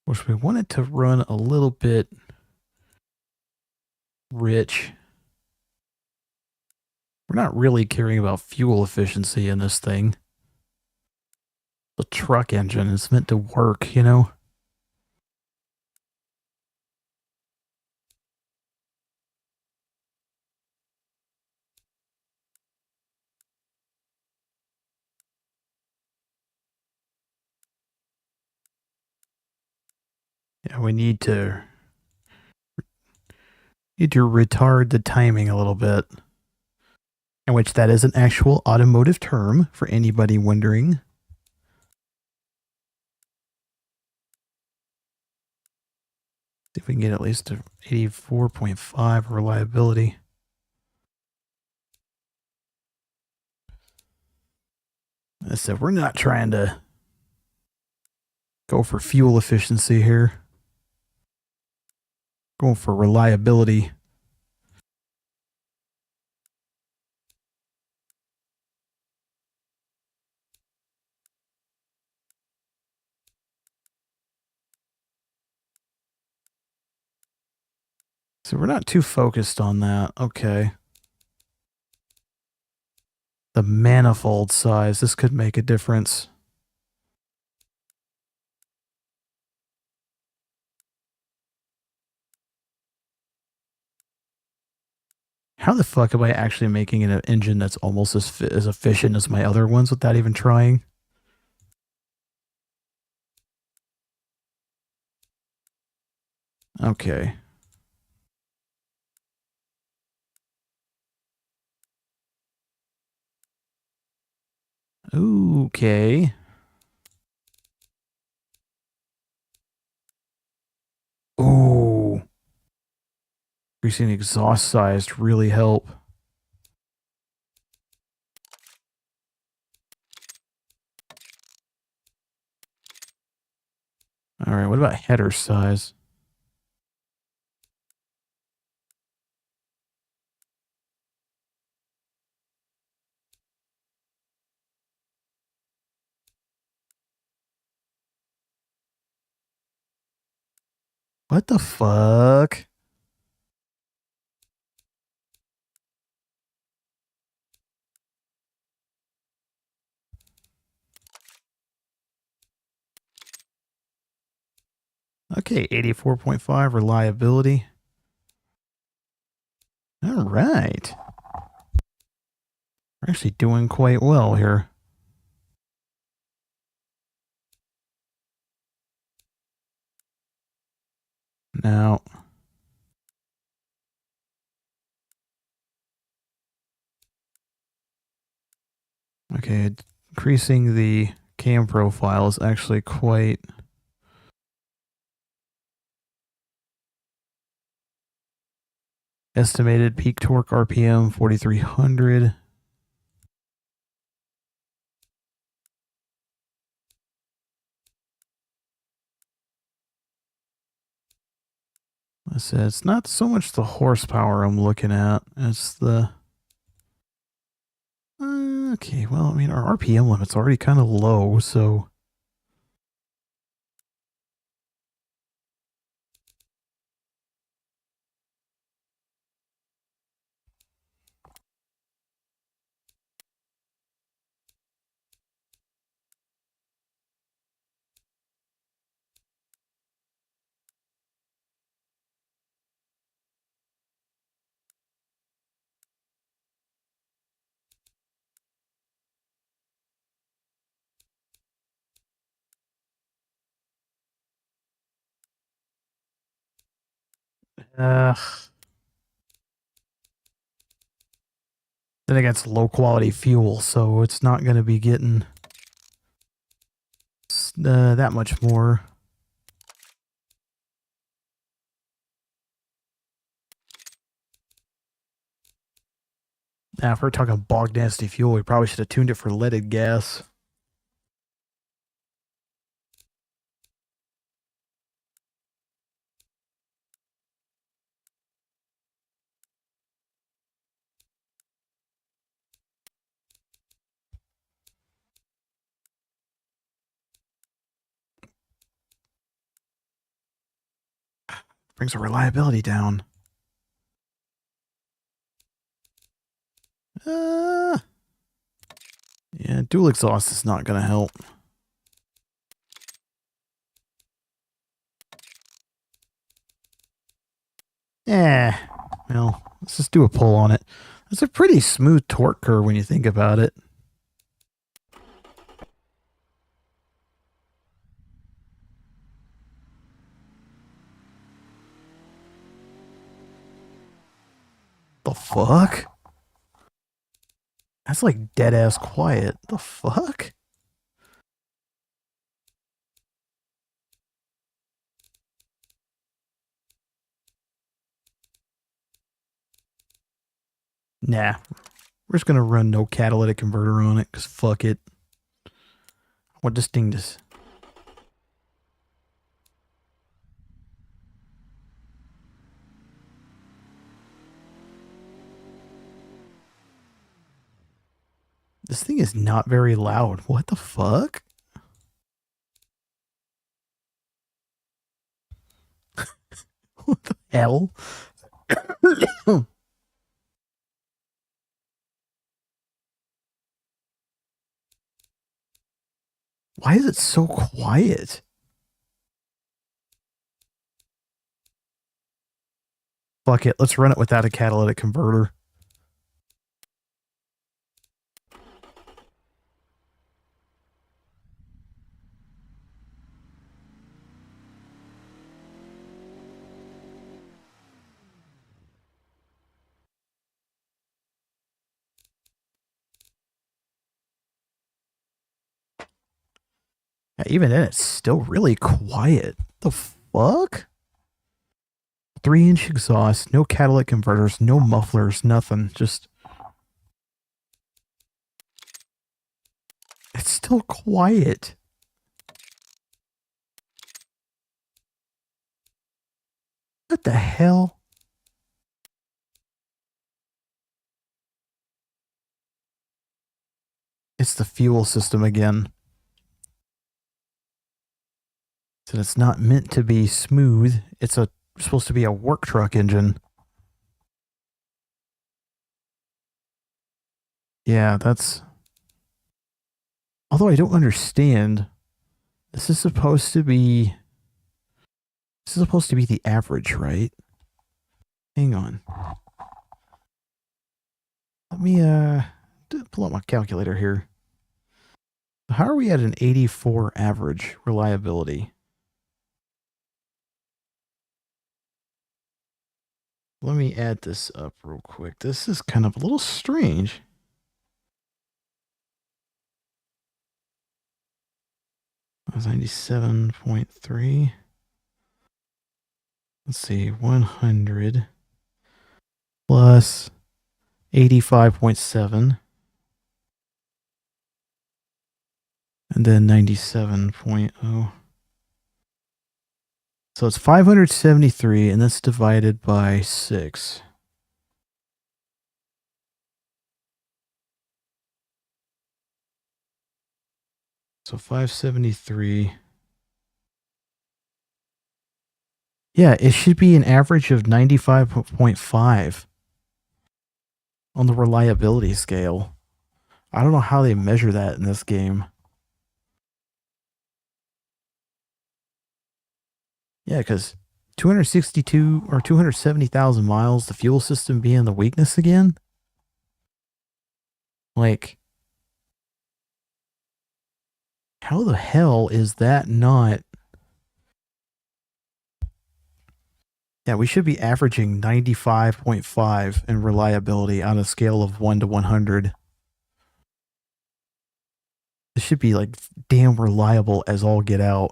Wish we wanted to run a little bit rich. We're not really caring about fuel efficiency in this thing. The truck engine is meant to work, you know? Yeah, we need to retard the timing a little bit. In which that is an actual automotive term for anybody wondering. See if we can get at least to 84.5 reliability. I said we're not trying to go for fuel efficiency here. Going for reliability. So we're not too focused on that. Okay. The manifold size. This could make a difference. How the fuck am I actually making an engine that's almost as efficient as my other ones without even trying? Okay. Okay. Ooh. Increasing the exhaust size really help. All right, what about header size? What the fuck? Okay, 84.5 reliability. All right. We're actually doing quite well here. Now, okay, increasing the cam profile is actually quite... Estimated peak torque RPM 4,300. I said it's not so much the horsepower I'm looking at, it's the... Okay, well, I mean, our RPM limit's already kind of low, so... Then again, it's low quality fuel, so it's not going to be getting that much more. Now, if we're talking bog nasty fuel, we probably should have tuned it for leaded gas. Brings the reliability down. Yeah, dual exhaust is not going to help. Well, let's just do a pull on it. It's a pretty smooth torque curve when you think about it. The fuck? That's like dead ass quiet. The fuck? Nah. We're just gonna run no catalytic converter on it, because fuck it. What this thing does. This thing is not very loud. What the fuck? What the hell? Why is it so quiet? Fuck it. Let's run it without a catalytic converter. Yeah, even then, it's still really quiet. The fuck? 3-inch exhaust, no catalytic converters, no mufflers, nothing. Just. It's still quiet. What the hell? It's the fuel system again. So it's not meant to be smooth. It's supposed to be a work truck engine. Yeah, that's. Although I don't understand, this is supposed to be. This is supposed to be the average, right? Hang on. Let me pull up my calculator here. How are we at an 84 average reliability? Let me add this up real quick. This is kind of a little strange. That was 97.3. Let's see, 100 plus 85.7. And then 97.0. So it's 573, and that's divided by 6. So 573. Yeah, it should be an average of 95.5 on the reliability scale. I don't know how they measure that in this game. Yeah, because 262 or 270,000 miles, the fuel system being the weakness again? Like, how the hell is that not? Yeah, we should be averaging 95.5 in reliability on a scale of 1 to 100. This should be like damn reliable as all get out.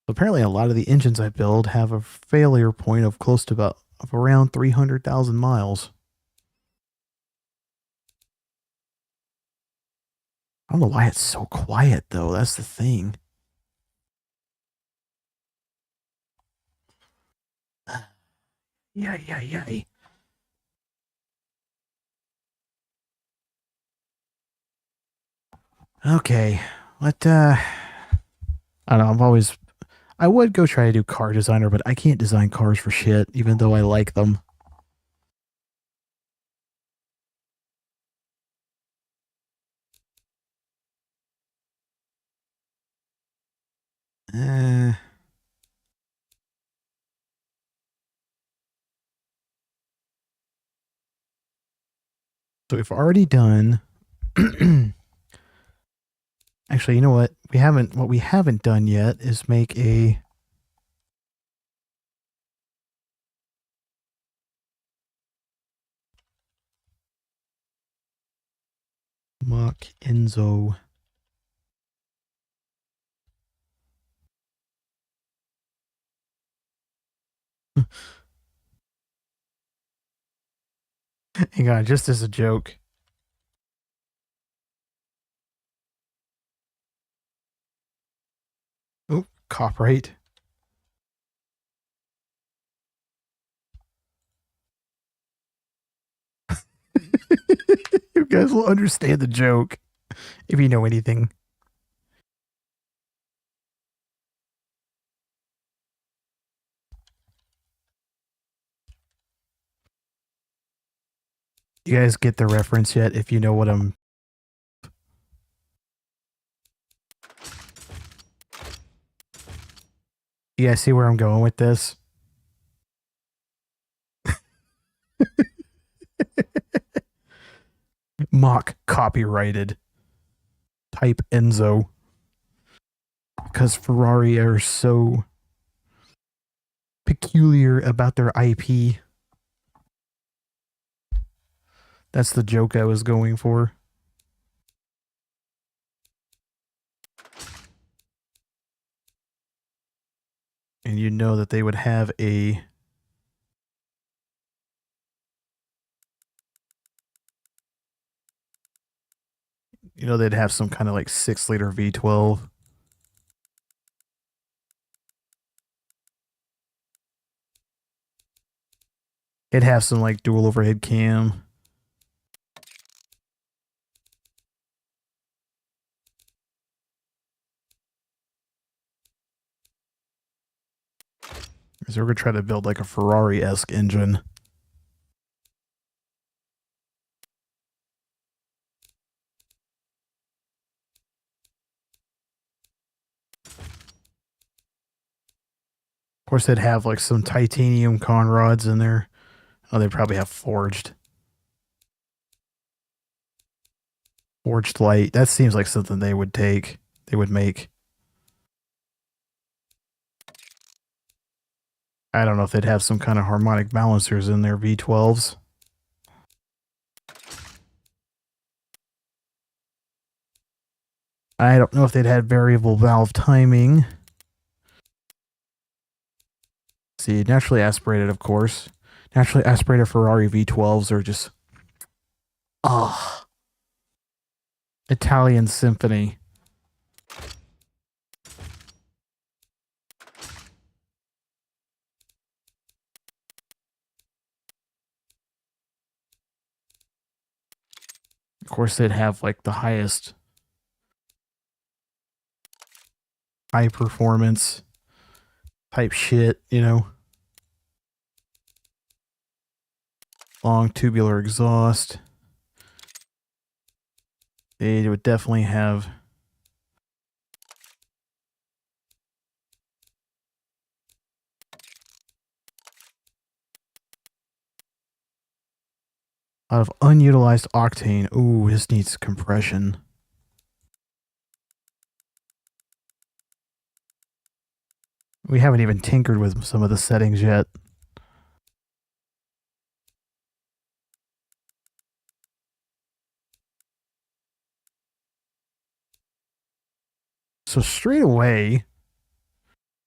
Apparently, a lot of the engines I build have a failure point of close to about of around 300,000 miles. I don't know why it's so quiet though. That's the thing. Yeah. Okay. What I don't know, I would go try to do car designer, but I can't design cars for shit, even though I like them. Eh. So we've already done actually, you know what? What we haven't done yet is make a Mach Enzo. Hang on, just as a joke. Oh, copyright. You guys will understand the joke if you know anything. You guys get the reference yet? If you know what I'm. You guys see where I'm going with this? Mach copyrighted. Type Enzo. Because Ferrari are so peculiar about their IP. That's the joke I was going for. And you know that they would have a. You know, they'd have some kind of like 6-liter V12. It'd have some like dual overhead cam. So we're going to try to build like a Ferrari-esque engine. Of course, they'd have like some titanium con rods in there. Oh, they'd probably have forged. Forged light. That seems like something they would take. They would make. I don't know if they'd have some kind of harmonic balancers in their V12s. I don't know if they'd had variable valve timing. See, naturally aspirated, of course. Naturally aspirated Ferrari V12s are just. Ah. Italian Symphony. Of course, they'd have like the highest high performance type shit, you know. Long tubular exhaust. They would definitely have a lot of unutilized octane. Ooh, this needs compression. We haven't even tinkered with some of the settings yet. So straight away,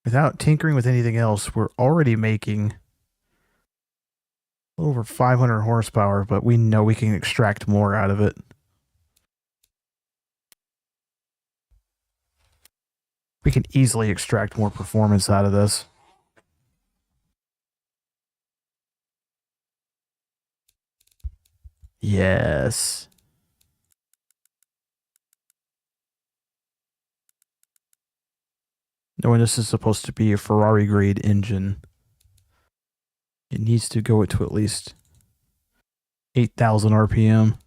without tinkering with anything else, we're already making over 500 horsepower, but we know we can extract more out of it. We can easily extract more performance out of this. Yes. Knowing this is supposed to be a Ferrari grade engine, it needs to go to at least 8,000 RPM.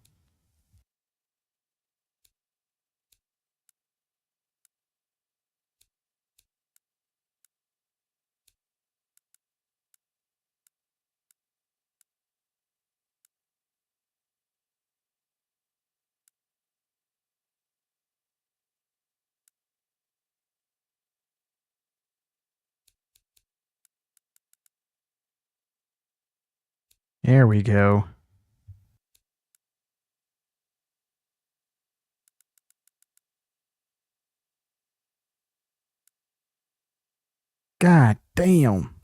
There we go. God damn.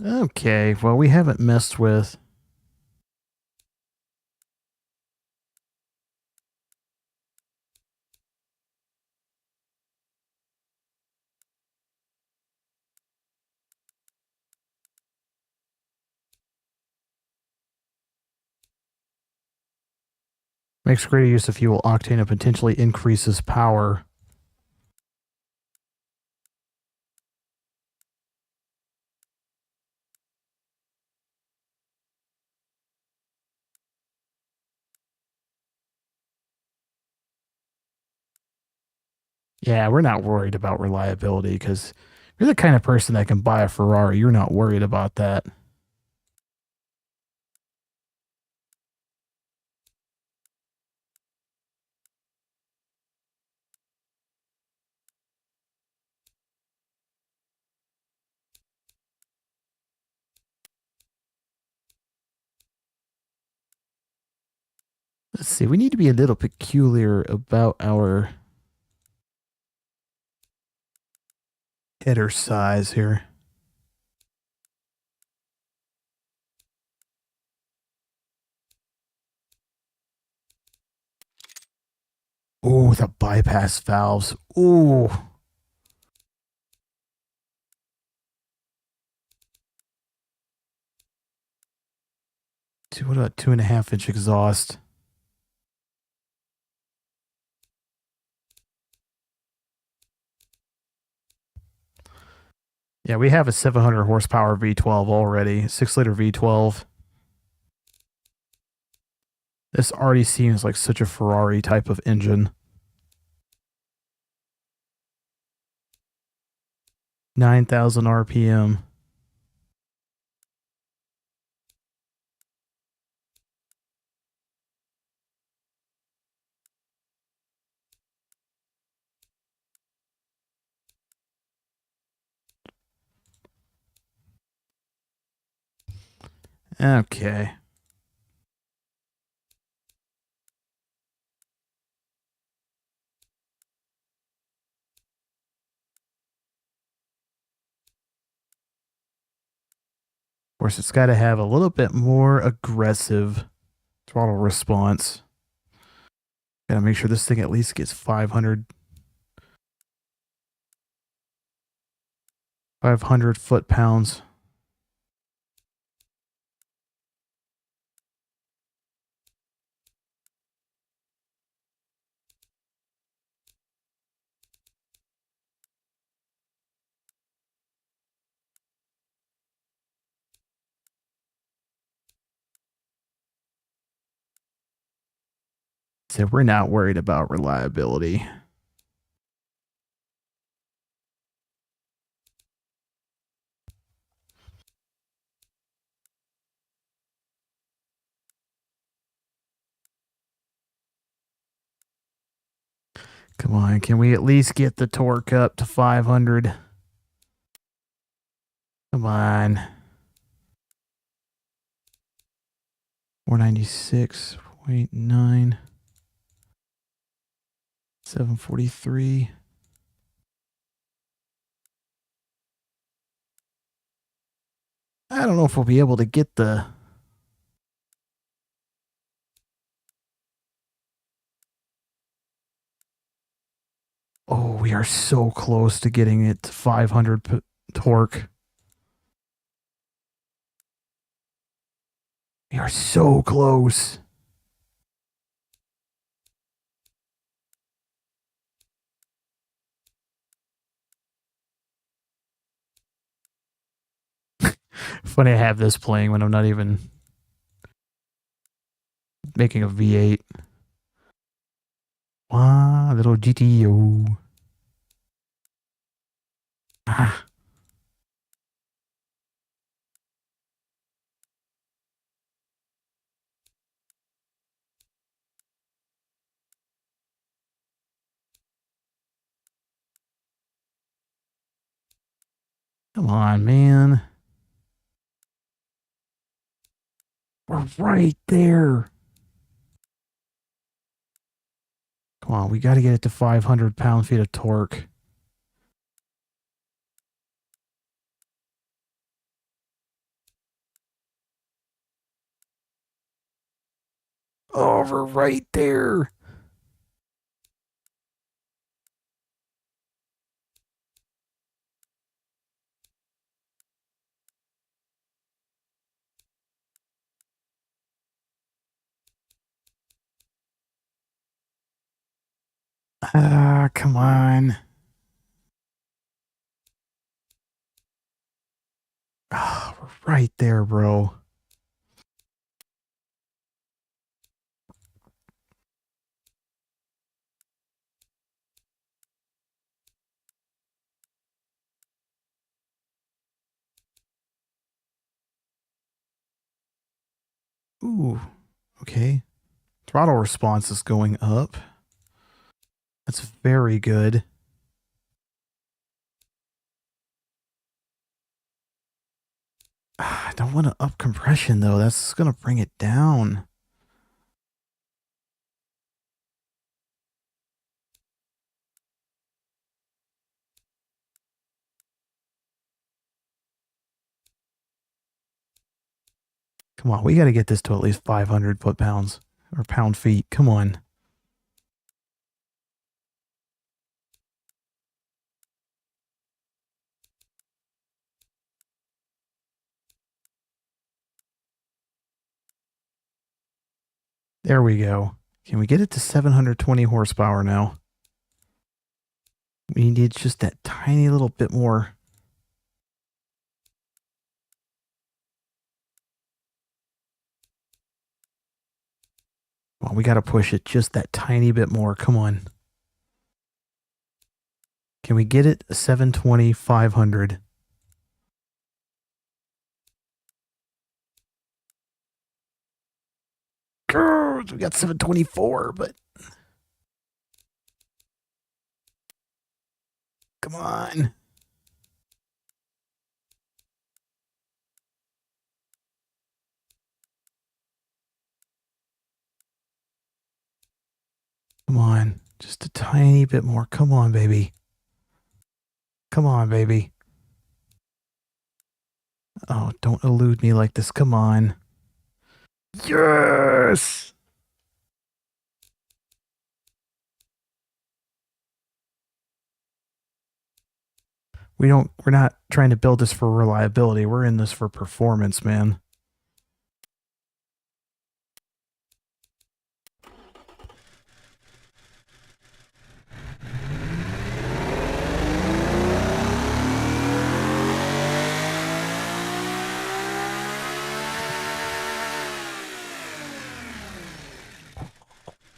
Okay, well, we haven't messed with. Makes greater use of fuel octane and potentially increases power. Yeah, we're not worried about reliability because you're the kind of person that can buy a Ferrari. You're not worried about that. Let's see. We need to be a little peculiar about our header size here. Oh, the bypass valves. Ooh. What about 2.5-inch exhaust? Yeah, we have a 700 horsepower V12 already, 6-liter V12. This already seems like such a Ferrari type of engine. 9,000 RPM. Okay. Of course, it's got to have a little bit more aggressive throttle response. Got to make sure this thing at least gets 500 foot-pounds. So we're not worried about reliability. Come on, can we at least get the torque up to 500? Come on. 496.9. 743. I don't know if we'll be able to get the... Oh, we are so close to getting it to 500 torque. We are so close. Funny I have this playing when I'm not even making a V8. Ah, little GTO. Ah. Come on, man. We're right there. Come on, we got to get it to 500 pound-feet of torque. Oh, we're right there. Ah, come on. Ah, we're right there, bro. Ooh, okay. Throttle response is going up. That's very good. I don't want to up compression, though. That's going to bring it down. Come on, we got to get this to at least 500 foot-pounds or pound-feet. Come on. There we go. Can we get it to 720 horsepower now? We need just that tiny little bit more. Well, we got to push it just that tiny bit more. Come on. Can we get it 720, 500? We got 724, but come on. Come on. Just a tiny bit more. Come on, baby. Come on, baby. Oh, don't elude me like this. Come on. Yes! We're not trying to build this for reliability. We're in this for performance, man.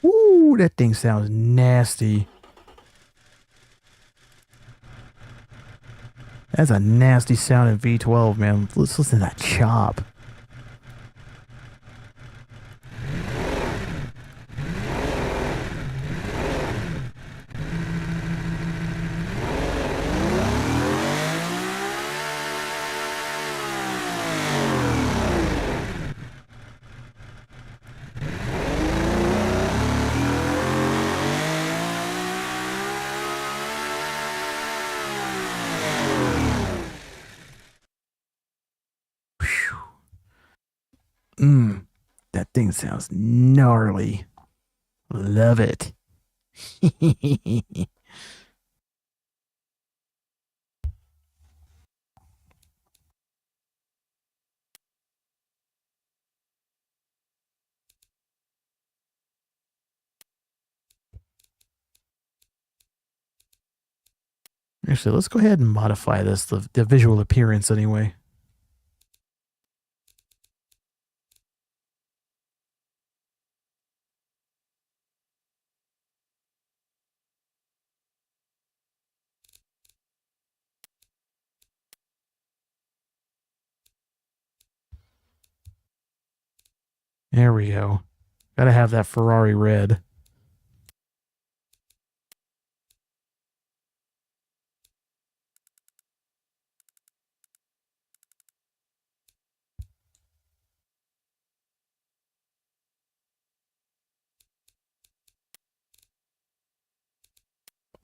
Woo, that thing sounds nasty. That's a nasty sounding V12, man. Let's listen to that chop. thing sounds gnarly. Love it. Actually, let's go ahead and modify this, the visual appearance anyway. There we go. Gotta have that Ferrari red.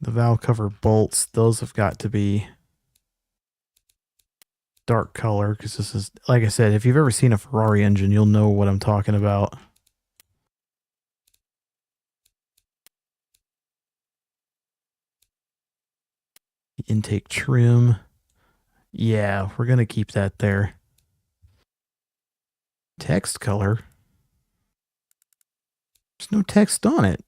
The valve cover bolts, those have got to be dark color because this is, like I said, if you've ever seen a Ferrari engine, you'll know what I'm talking about. The intake trim. Yeah, we're going to keep that there. Text color. There's no text on it.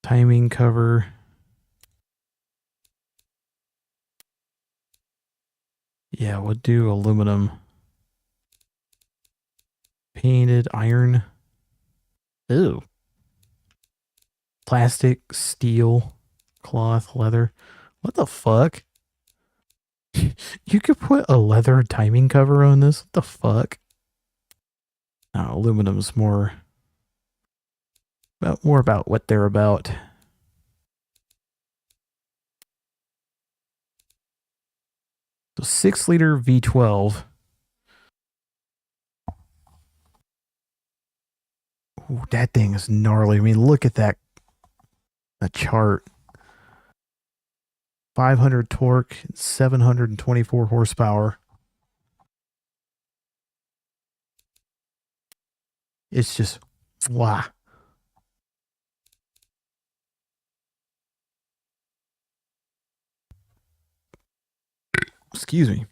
Timing cover. Yeah, we'll do aluminum. Painted iron. Ooh. Plastic, steel, cloth, leather. What the fuck? You could put a leather timing cover on this? What the fuck? Oh, aluminum's more about what they're about. So 6-liter V12. Ooh, that thing is gnarly. I mean, look at that. The chart. 500 torque, 724 horsepower. It's just, wow. Excuse me.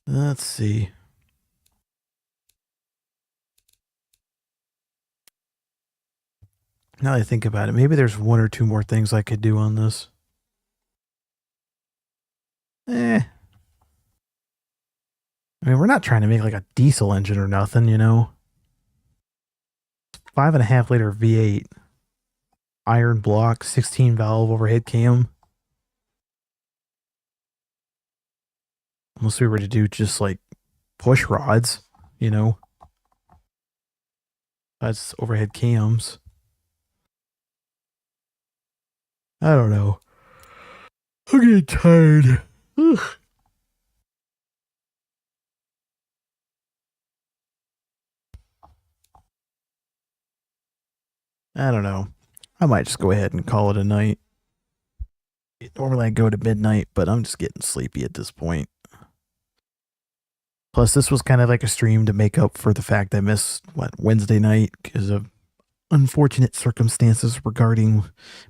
Let's see. Now that I think about it, maybe there's one or two more things I could do on this. I mean, we're not trying to make like a diesel engine or nothing, you know? 5.5-liter V8. Iron block, 16 valve overhead cam. Unless we were to do just like push rods, you know? That's overhead cams. I don't know. I'm getting tired. Ugh. I don't know. I might just go ahead and call it a night. Normally I go to midnight, but I'm just getting sleepy at this point. Plus, this was kind of like a stream to make up for the fact I missed, Wednesday night because of unfortunate circumstances regarding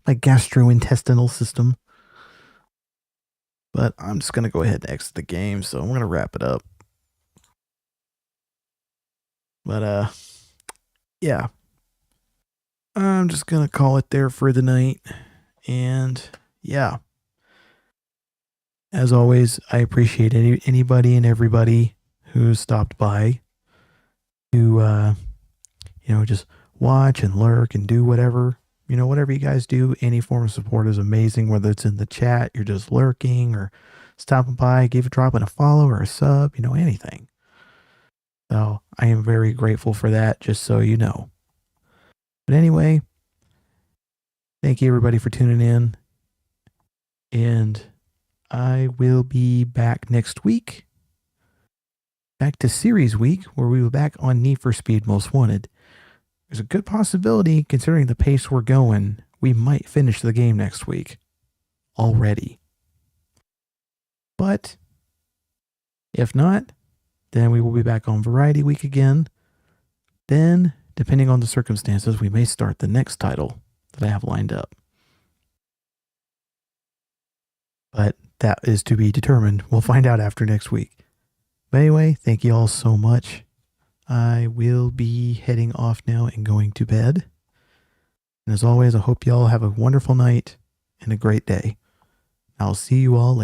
my gastrointestinal system. But I'm just going to go ahead and exit the game, so I'm going to wrap it up. But, yeah. I'm just going to call it there for the night. And, yeah. As always, I appreciate anybody and everybody who stopped by to, just watch and lurk and do whatever. Whatever you guys do, any form of support is amazing, whether it's in the chat, you're just lurking or stopping by, dropping a follow or a sub, anything. So I am very grateful for that, just so you know. But anyway, thank you everybody for tuning in. And I will be back next week back to series week, where we were back on Need for Speed Most Wanted. There's a good possibility, considering the pace we're going, we might finish the game next week already. But if not, then we will be back on Variety Week again. Then, depending on the circumstances, we may start the next title that I have lined up. But that is to be determined. We'll find out after next week. But anyway, thank you all so much. I will be heading off now and going to bed. And as always, I hope you all have a wonderful night and a great day. I'll see you all later.